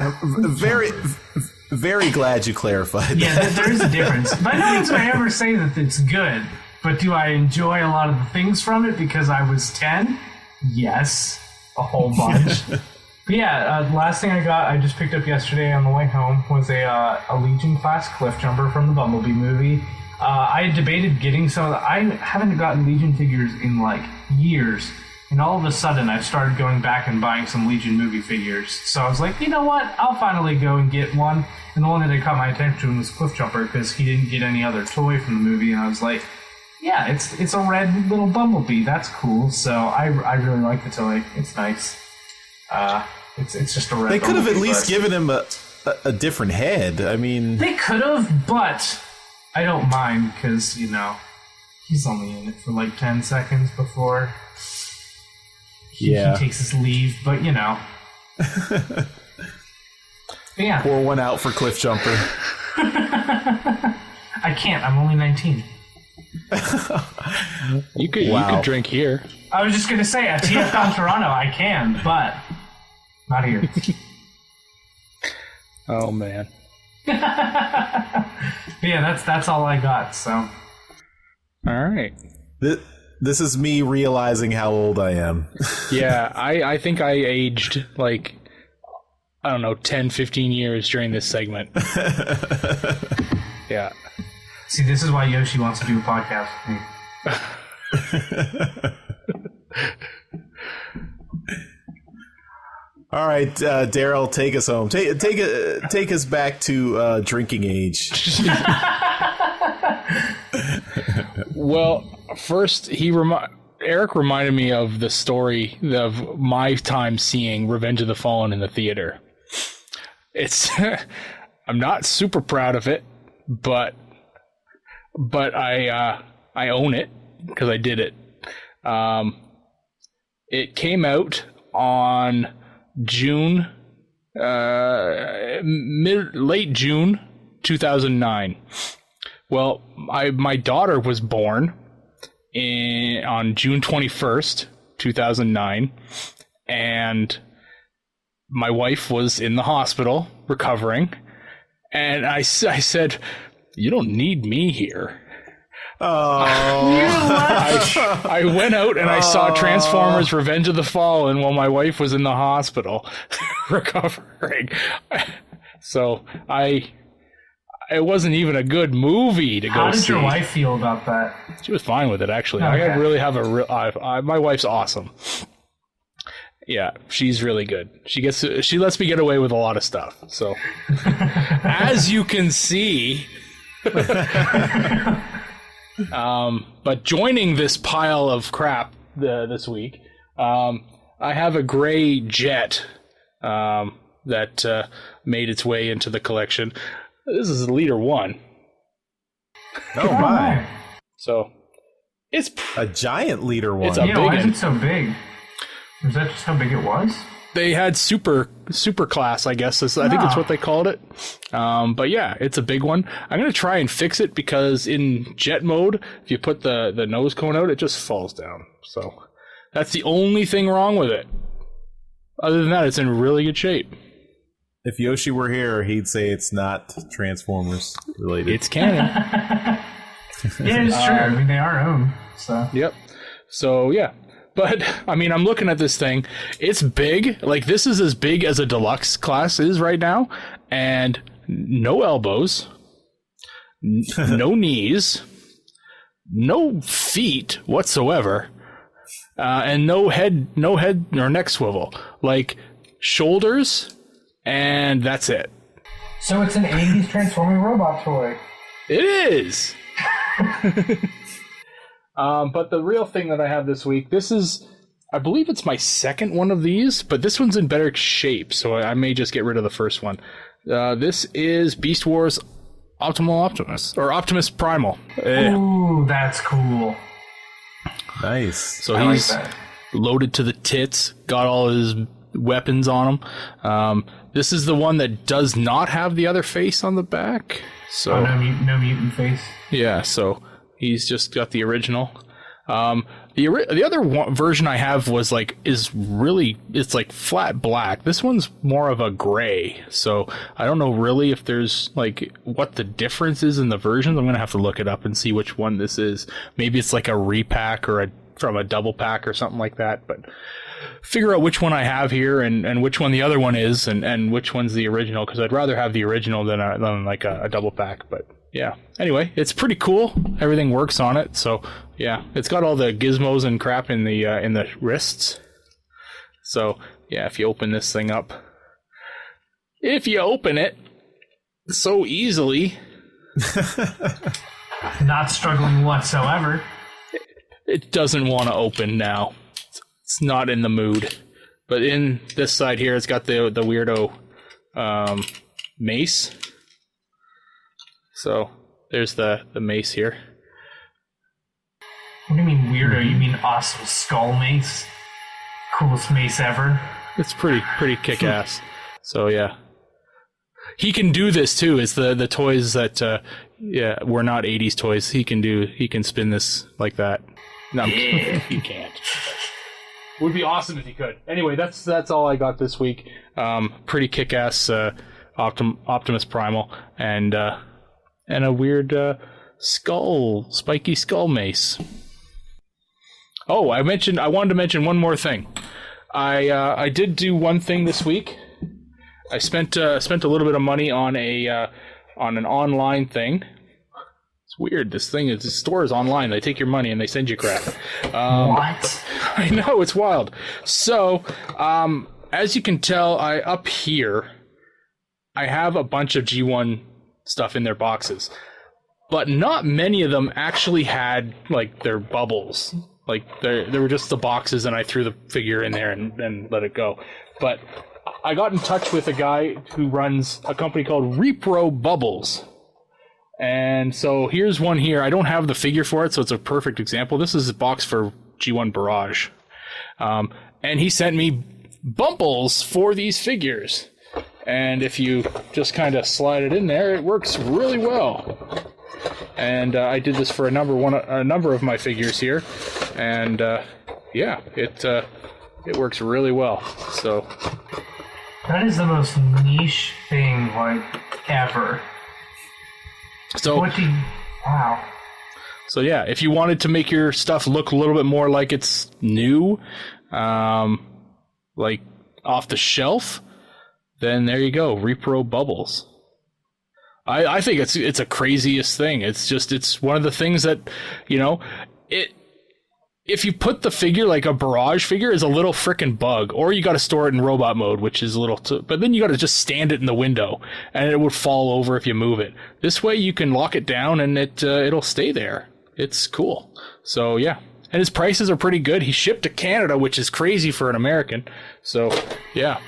Very glad you clarified. Yeah, there is a difference. By no means do I ever say that it's good, but do I enjoy a lot of the things from it because I was 10? Yes, a whole bunch. But yeah, the last thing I just picked up yesterday on the way home was a Legion Class Cliff Jumper from the Bumblebee movie. I had debated getting some of the... I haven't gotten Legion figures in like years. And all of a sudden, I started going back and buying some Legion movie figures. So I was like, you know what? I'll finally go and get one. And the one that caught my attention was Cliff Jumper, because he didn't get any other toy from the movie. And I was like, yeah, it's a red little Bumblebee. That's cool. So I really like the toy. It's nice. It's just a red. They could have at Bumblebee, least given him a different head. I mean, they could have, but I don't mind because he's only in it for like 10 seconds before. He takes his leave, but yeah. Pour one out for Cliff Jumper. I can't. I'm only 19. You could drink here. I was just gonna say at TFCon Toronto I can, but not here. Oh man. Yeah, that's all I got. So. All right. This is me realizing how old I am. Yeah, I think I aged like, 10, 15 years during this segment. Yeah. See, this is why Yoshi wants to do a podcast with me. All right, Daryl, take us home. Take us back to drinking age. Well, first, Eric reminded me of the story of my time seeing Revenge of the Fallen in the theater. It's I'm not super proud of it, but I own it because I did it. It came out on late June 2009. Well, my daughter was born on June 21st, 2009, and my wife was in the hospital recovering, and I said, "You don't need me here." Oh. I went out and I saw Transformers Revenge of the Fallen while my wife was in the hospital recovering. So it wasn't even a good movie to go see. How did your wife feel about that? She was fine with it, actually. Okay. I really have my wife's awesome. Yeah, she's really good. She lets me get away with a lot of stuff. So, as you can see, but joining this pile of crap this week, I have a gray jet that made its way into the collection. This is Leader 1. Oh my! So it's a giant Leader 1. It's a big why is it so big? Is that just how big it was? They had super class, I guess. I think that's what they called it. But yeah, it's a big one. I'm going to try and fix it because in jet mode, if you put the nose cone out, it just falls down. So that's the only thing wrong with it. Other than that, it's in really good shape. If Yoshi were here, he'd say it's not Transformers related. It's canon. Yeah, it's true. I mean, they are owned. So. Yep. So yeah. But, I mean, I'm looking at this thing. It's big. Like, this is as big as a deluxe class is right now. And no elbows. No knees. No feet whatsoever. And no head or neck swivel. Like, shoulders, and that's it. So it's an 80s transforming robot toy. It is! But the real thing that I have this week, I believe it's my second one of these, but this one's in better shape, so I may just get rid of the first one. This is Beast Wars Optimus Primal. Ooh, that's cool. Nice. So he's loaded to the tits, got all his weapons on him. This is the one that does not have the other face on the back. So no mutant face. Yeah, so he's just got the original. The other version I have it's like flat black. This one's more of a gray. So I don't know really if there's like what the difference is in the versions. I'm gonna have to look it up and see which one this is. Maybe it's like a repack or from a double pack or something like that. But figure out which one I have here and which one the other one is and which one's the original, because I'd rather have the original than like a double pack. But yeah, anyway, it's pretty cool. Everything works on it. So yeah, it's got all the gizmos and crap in the wrists. So yeah, if you open this thing up, so easily, not struggling whatsoever. It doesn't want to open now. It's not in the mood. But in this side here, it's got the weirdo mace. So there's the mace here. What do you mean weirdo? You mean awesome skull mace? Coolest mace ever. It's pretty kick-ass. So yeah. He can do this too. It's the toys that were not 80s toys. He can spin this like that. No, he can't. Would be awesome if he could. Anyway, that's all I got this week. Pretty kick-ass Optimus Primal and a weird spiky skull mace. Oh, I wanted to mention one more thing. I did do one thing this week. I spent a little bit of money on an online thing. It's weird. This store is online. They take your money and they send you crap. What? I know, it's wild. So, as you can tell, up here, I have a bunch of G1 stuff in their boxes, but not many of them actually had like their bubbles. Like they were just the boxes, and I threw the figure in there and let it go. But I got in touch with a guy who runs a company called Repro Bubbles. And so here's one here. I don't have the figure for it, so it's a perfect example. This is a box for G1 Barrage. And he sent me Bumbles for these figures. And if you just kind of slide it in there, it works really well. And I did this for a number of my figures here. And yeah, it works really well. So that is the most niche thing like ever. So wow. So yeah, if you wanted to make your stuff look a little bit more like it's new, like off the shelf, then there you go, Repro Bubbles. I think it's a craziest thing. It's one of the things that, if you put the figure, like a Barrage figure, is a little frickin' bug, or you got to store it in robot mode, which is a little, but then you got to just stand it in the window, and it would fall over if you move it. This way you can lock it down, and it'll stay there. It's cool. So yeah, and his prices are pretty good. He shipped to Canada, which is crazy for an American. So yeah,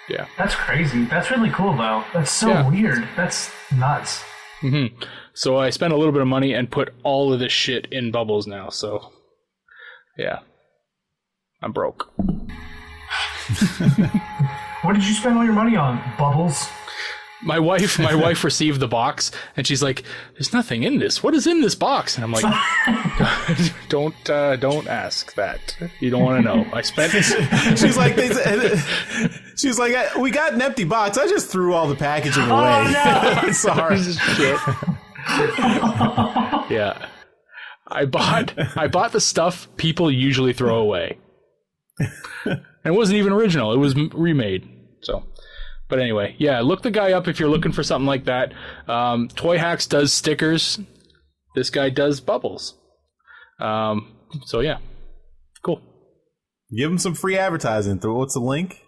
yeah. That's crazy. That's really cool, though. That's so weird. That's nuts. Mm-hmm. So I spent a little bit of money and put all of this shit in Bubbles now. So, yeah, I'm broke. What did you spend all your money on? Bubbles? My wife received the box, and she's like, "There's nothing in this. What is in this box?" And I'm like, "Don't ask that. You don't want to know." I spent. She's like, "We got an empty box. I just threw all the packaging away." Oh, no. Sorry. Shit. Yeah, I bought the stuff people usually throw away. And it wasn't even original. It was remade. So. But anyway, yeah, look the guy up if you're looking for something like that. Toyhax does stickers. This guy does Bubbles. So yeah, cool. Give him some free advertising. What's the link?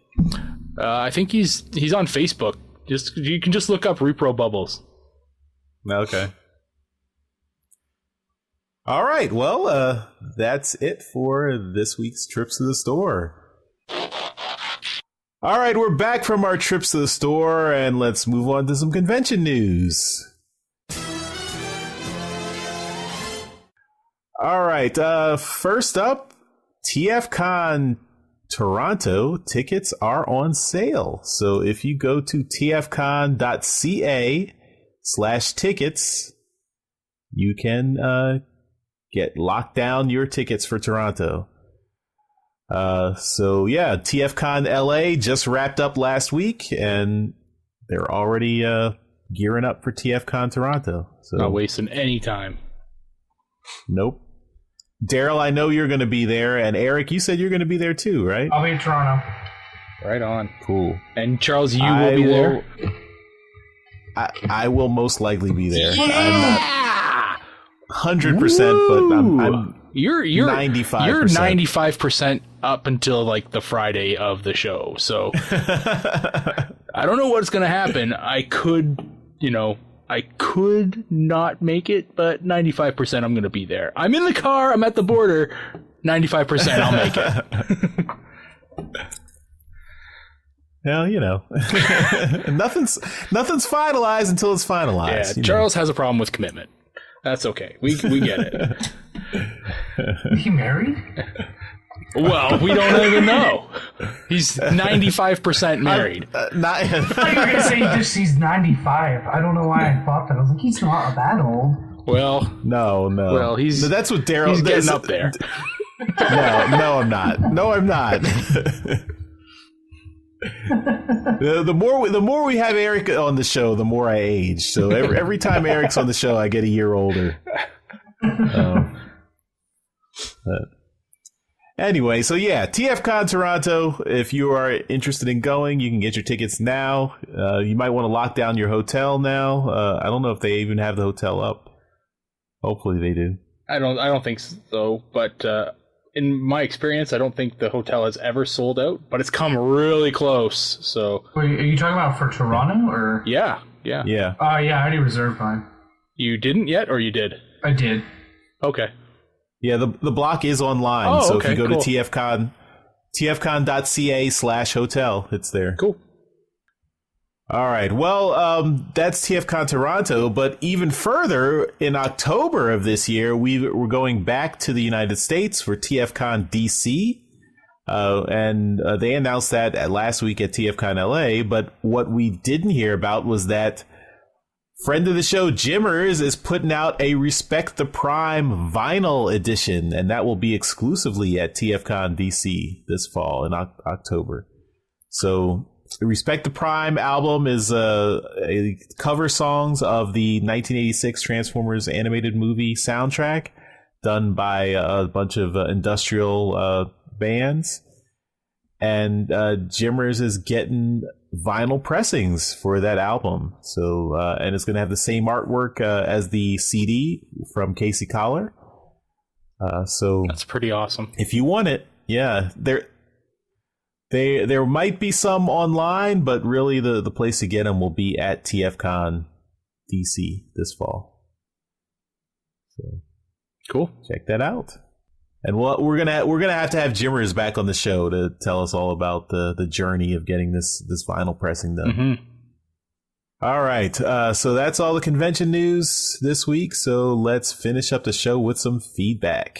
I think he's on Facebook. You can just look up Repro Bubbles. Okay. All right. Well, that's it for this week's Trips to the Store. All right, we're back from our trips to the store, and let's move on to some convention news. All right, first up, TFCon Toronto tickets are on sale. So if you go to tfcon.ca/tickets, you can lock down your tickets for Toronto. So yeah, TFCon LA just wrapped up last week, and they're already gearing up for TFCon Toronto. So not wasting any time. Nope. Daryl, I know you're going to be there, and Eric, you said you're going to be there too, right? I'll be in Toronto. Right on. Cool. And Charles, you will be there? I will most likely be there. Yeah! I'm not 100%, but I'm You're 95%. You're 95% up until like the Friday of the show. So I don't know what's going to happen. I could not make it, but 95% I'm going to be there. I'm in the car. I'm at the border. 95% I'll make it. Well, nothing's finalized until it's finalized. Yeah, Charles has a problem with commitment. That's okay. We get it. Is he married? Well, we don't even know. He's 95% married. I thought you were going to say he's 95. I don't know why I thought that. I was like, he's not that old. Well, no. Well, that's what Daryl. He's getting up there. No, I'm not. The more we have Eric on the show, the more I age. So every time Eric's on the show, I get a year older. Anyway, so yeah, TFCon Toronto. If you are interested in going, you can get your tickets now. You might want to lock down your hotel now. I don't know if they even have the hotel up. Hopefully they do. I don't think so, but in my experience, I don't think the hotel has ever sold out, but it's come really close. So, wait, are you talking about for Toronto or? Yeah. Yeah, I already reserved mine. You didn't yet, or you did? I did. Okay. Yeah, the block is online. So if you go to tfcon.ca/hotel. It's there. Cool. All right. Well, that's TFCon Toronto, but even further, in October of this year, we're going back to the United States for TFCon DC. And they announced that last week at TFCon LA. But what we didn't hear about was that friend of the show, Jimmers, is putting out a Respect the Prime vinyl edition, and that will be exclusively at TFCon DC this fall in October. So the Respect the Prime album is a cover songs of the 1986 Transformers animated movie soundtrack done by a bunch of industrial bands. And Jimmers is getting vinyl pressings for that album. So and it's going to have the same artwork as the CD from Casey Collar. So that's pretty awesome. If you want it, yeah, there might be some online, but really the place to get them will be at TFCon DC this fall. So cool. Check that out. And we're gonna have to have Jimmers back on the show to tell us all about the journey of getting this vinyl pressing done. Mm-hmm. All right, so that's all the convention news this week. So let's finish up the show with some feedback.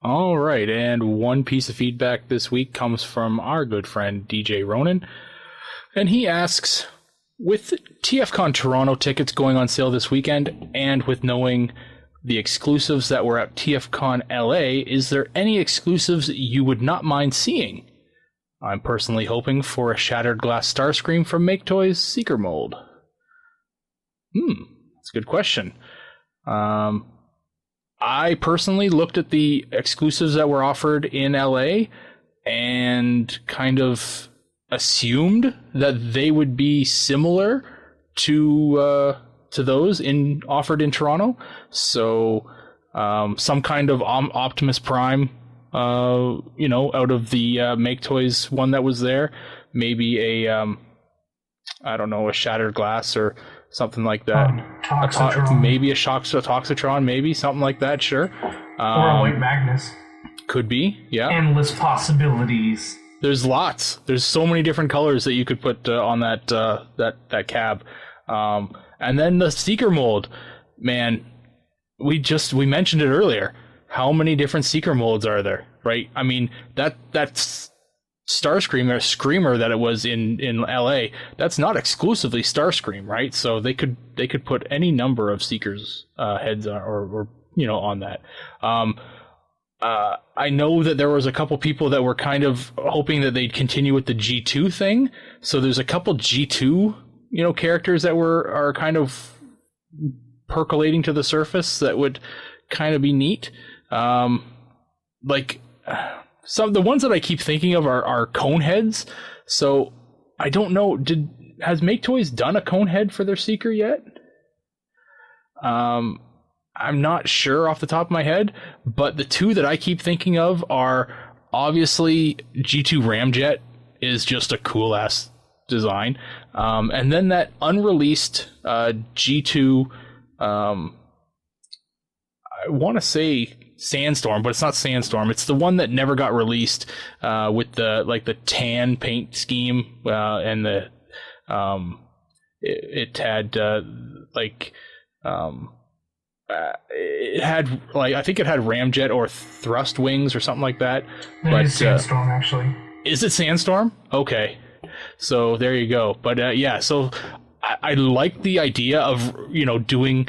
All right, and one piece of feedback this week comes from our good friend DJ Ronan, and he asks, with TFCon Toronto tickets going on sale this weekend, and with knowing the exclusives that were at TFCon LA, is there any exclusives you would not mind seeing? I'm personally hoping for a Shattered Glass Starscream from Make Toys Seeker Mold. That's a good question. I personally looked at the exclusives that were offered in LA and kind of assumed that they would be similar to those offered in Toronto. So some kind of Optimus Prime, out of the Make Toys one that was there, maybe a Shattered Glass or something like that. Maybe a Toxitron, maybe something like that. Sure. Or a White Magnus. Could be. Yeah. Endless possibilities. There's lots. There's so many different colors that you could put on that cab. And then the Seeker mold, man. We mentioned it earlier. How many different Seeker molds are there? Right. I mean that's Starscream or Screamer that it was in LA, that's not exclusively Starscream, right? So they could put any number of Seekers heads or on that. I know that there was a couple people that were kind of hoping that they'd continue with the G2 thing. So there's a couple G2 characters that are kind of percolating to the surface that would kind of be neat. Some of the ones that I keep thinking of are cone heads. So I don't know. Has Make Toys done a cone head for their Seeker yet? I'm not sure off the top of my head, but the two that I keep thinking of are obviously G2 Ramjet is just a cool ass design, and then that unreleased G2. I want to say Sandstorm, but it's not Sandstorm. It's the one that never got released with the tan paint scheme and the it had it had I think it had Ramjet or thrust wings or something like that. But it's Sandstorm actually. Is it Sandstorm? Okay, so there you go. But so I like the idea of doing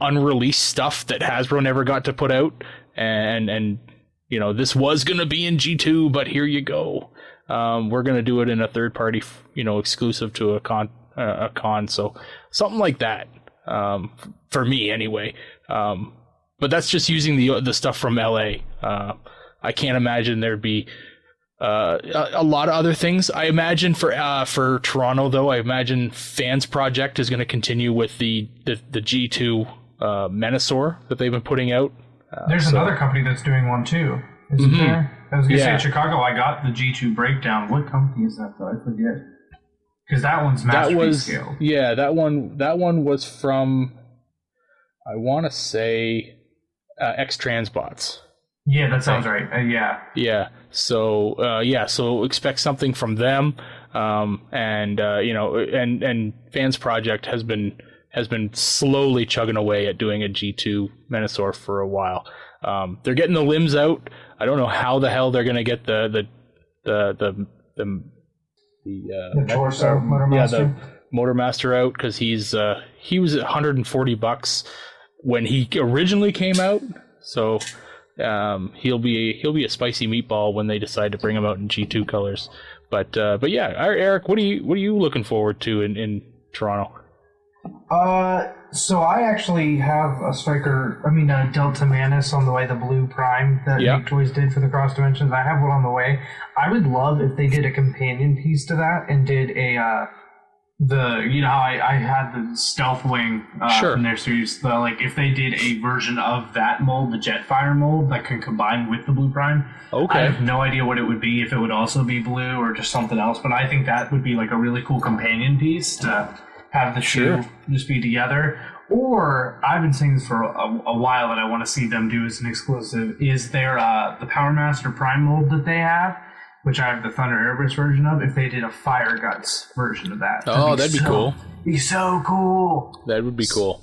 unreleased stuff that Hasbro never got to put out, and this was going to be in G2, but here you go. We're going to do it in a third party, exclusive to a con, so something like that, for me anyway. But that's just using the stuff from LA. I can't imagine there'd be a lot of other things. I imagine for Toronto though, I imagine Fans Project is going to continue with the G2 Menasor that they've been putting out. There's another company that's doing one too, isn't there? I was going to say in Chicago, I got the G2 breakdown. What company is that though? I forget. Because that one's masterpiece scale. Yeah, that one was from, I want to say, X-Transbots. Yeah, that sounds right. Yeah. Yeah. So expect something from them. And Fans Project has been slowly chugging away at doing a G2 Menasor for a while. They're getting the limbs out. I don't know how the hell they're going to get the torso Motormaster. The Motormaster out, because he was at $140 when he originally came out. So he'll be a spicy meatball when they decide to bring him out in G2 colors. But yeah, Eric, what are you looking forward to in Toronto? So I actually have a Delta Manus on the way, the blue Prime that Make Toys did for the Cross Dimensions. I have one on the way. I would love if they did a companion piece to that and did a I had the Stealth Wing from their series. If they did a version of that mold, the Jetfire mold, that can combine with the blue Prime. Okay. I have no idea what it would be, if it would also be blue or just something else, but I think that would be like a really cool companion piece to have the two just be together. Or I've been saying this for a while that I want to see them do as an exclusive, is their the Power Master Prime mold that they have, which I have the Thunder Airburst version of. If they did a Fire Guts version of that, that'd be cool. Be so cool. That would be cool.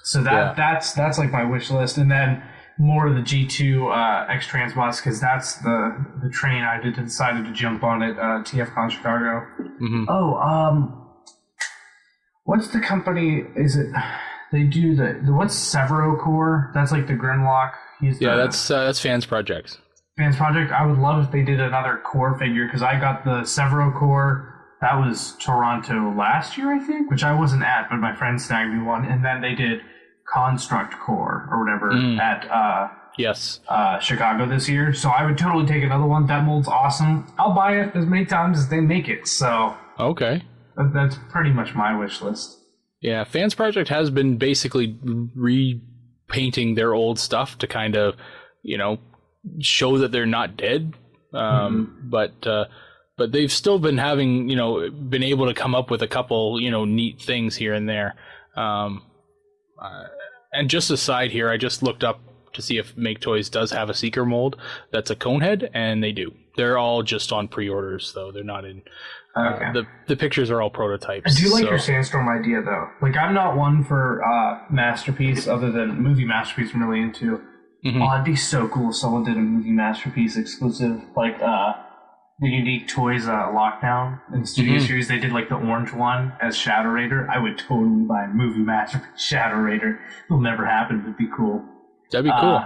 So that's like my wish list, and then more of the G2 X-Transbots, because that's the train I decided to jump on at TFCon Chicago. Mm-hmm. What's the company? Is it? They do what's Severo Core? That's like the Grimlock. That's Fans Project. Fans Project. I would love if they did another core figure, because I got the Severo Core. That was Toronto last year, I think, which I wasn't at, but my friend snagged me one. And then they did Construct Core or whatever at Chicago this year. So I would totally take another one. That mold's awesome. I'll buy it as many times as they make it. So okay. That's pretty much my wish list. Yeah, Fans Project has been basically repainting their old stuff to kind of, show that they're not dead. But they've still been having, been able to come up with a couple, neat things here and there. And just aside here, I just looked up to see if Make Toys does have a Seeker mold that's a Conehead, and they do. They're all just on pre-orders, though. They're not in... Okay. The pictures are all prototypes. I do like your Sandstorm idea, though. Like, I'm not one for Masterpiece, other than Movie Masterpiece I'm really into. Mm-hmm. It'd be so cool if someone did a Movie Masterpiece exclusive, like the Unique Toys Lockdown in the Studio Series. They did like the orange one as Shadow Raider. I would totally buy Movie Masterpiece Shadow Raider. It'll never happen, but it'd be cool. That'd be cool.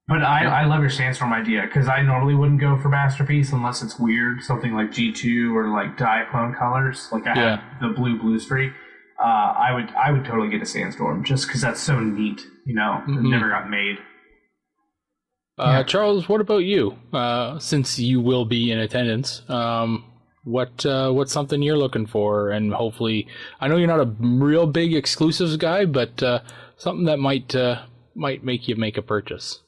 But I love your Sandstorm idea, because I normally wouldn't go for Masterpiece unless it's weird, something like G2 or like Diaclone colors. Like I have the blue streak. I would totally get a Sandstorm just because that's so neat. It never got made. Charles, what about you? Since you will be in attendance, what's something you're looking for? And hopefully, I know you're not a real big exclusives guy, but something that might make you make a purchase.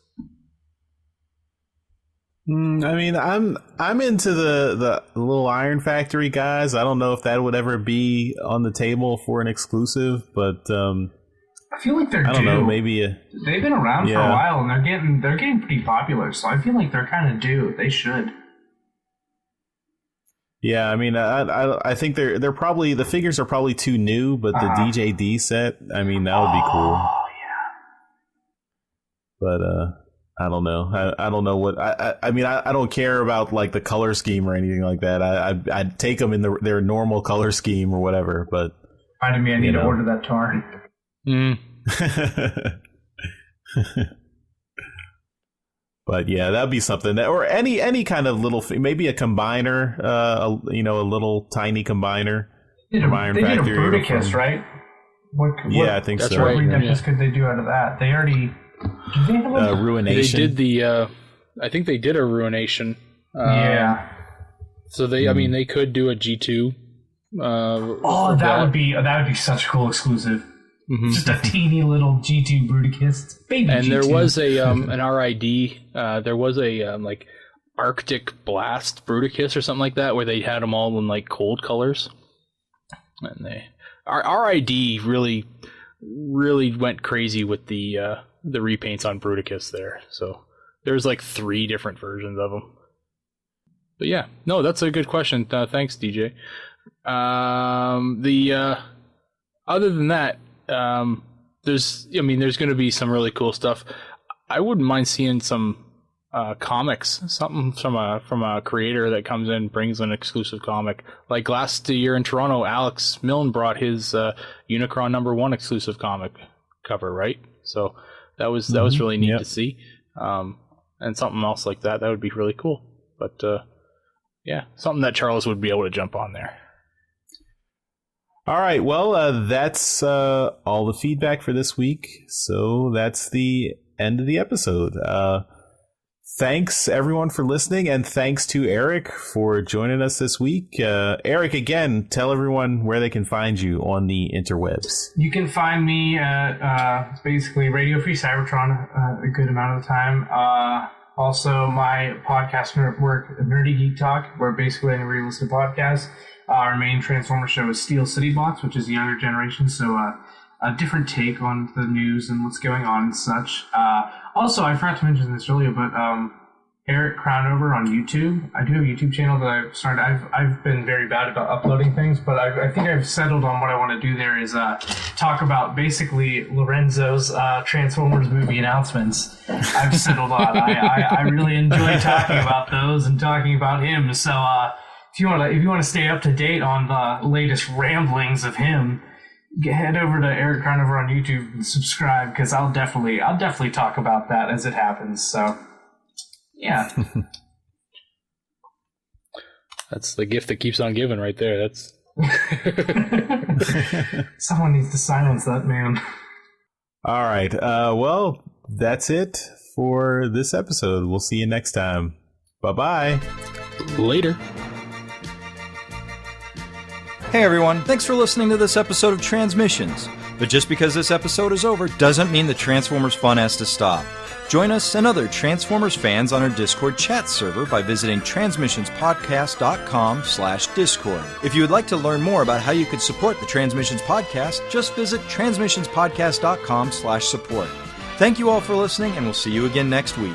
I mean, I'm into the little Iron Factory guys. I don't know if that would ever be on the table for an exclusive, but I feel like they're due. I don't know, maybe they've been around for a while, and they're getting pretty popular. So I feel like they're kind of due. They should. Yeah, I mean, I think they're probably, the figures are probably too new, but the DJD set, I mean, that would be cool. Oh yeah. But I don't know. I don't know what I mean. I don't care about like the color scheme or anything like that. I'd take them in their normal color scheme or whatever. But I need to order that Tarn. But yeah, that'd be something that, or any kind of little, maybe a combiner, a little tiny combiner. They did a Bruticus, right? I think that's so. Right. What redemptions could they do out of that? They already. Ruination. They did the. I think they did a Ruination. Yeah. So they could do a G2. That would be such a cool exclusive. Mm-hmm. Just a teeny little G2 Bruticus, baby. And G2. there was a an RID. There was a like Arctic Blast Bruticus or something like that, where they had them all in like cold colors. And RID really really went crazy with the repaints on Bruticus there. So there's like 3 different versions of them. But yeah, no, that's a good question. Thanks, DJ. Other than that, there's going to be some really cool stuff. I wouldn't mind seeing some comics, something from a creator that comes in, brings an exclusive comic. Like last year in Toronto, Alex Milne brought his Unicron #1 exclusive comic cover, right? So that was really neat to see. And something else like that would be really cool. But yeah, something that Charles would be able to jump on there. All right, well, that's all the feedback for this week. So that's the end of the episode. Thanks, everyone, for listening, and thanks to Eric for joining us this week. Eric, again, tell everyone where they can find you on the interwebs. You can find me at basically Radio Free Cybertron a good amount of the time. Also, my podcast network, Nerdy Geek Talk, where basically anywhere you listen to podcasts. Our main Transformer show is Steel City Bots, which is the younger generation, so a different take on the news and what's going on and such. Also, I forgot to mention this earlier, but Eric Crownover on YouTube. I do have a YouTube channel that I've started. I've been very bad about uploading things, but I think I've settled on what I want to do there is talk about basically Lorenzo's Transformers movie announcements. I've settled on. I really enjoy talking about those and talking about him. So if you want to stay up to date on the latest ramblings of him, head over to Eric Crownover on YouTube and subscribe, because I'll definitely talk about that as it happens. So yeah. That's the gift that keeps on giving right there. That's someone needs to silence that man. All right. Well, that's it for this episode. We'll see you next time. Bye-bye. Later. Hey everyone, thanks for listening to this episode of Transmissions. But just because this episode is over doesn't mean the Transformers fun has to stop. Join us and other Transformers fans on our Discord chat server by visiting transmissionspodcast.com/Discord. If you would like to learn more about how you could support the Transmissions Podcast, just visit transmissionspodcast.com/support. Thank you all for listening, and we'll see you again next week.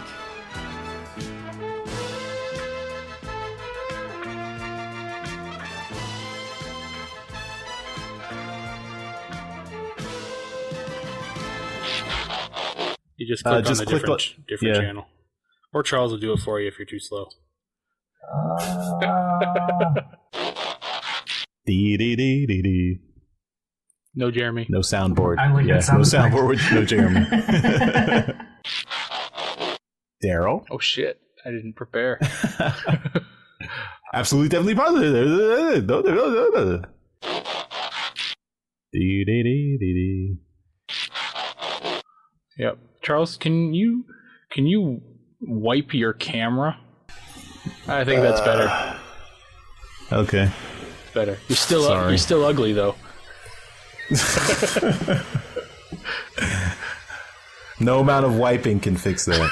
You just click on the different channel. Or Charles will do it for you if you're too slow. No Jeremy. No soundboard. I like that sound no soundboard with no Jeremy. Daryl. Oh shit. I didn't prepare. Absolutely, definitely positive. Yep. Charles, can you wipe your camera? I think that's better. Okay. Better. You're still ugly though. No amount of wiping can fix that.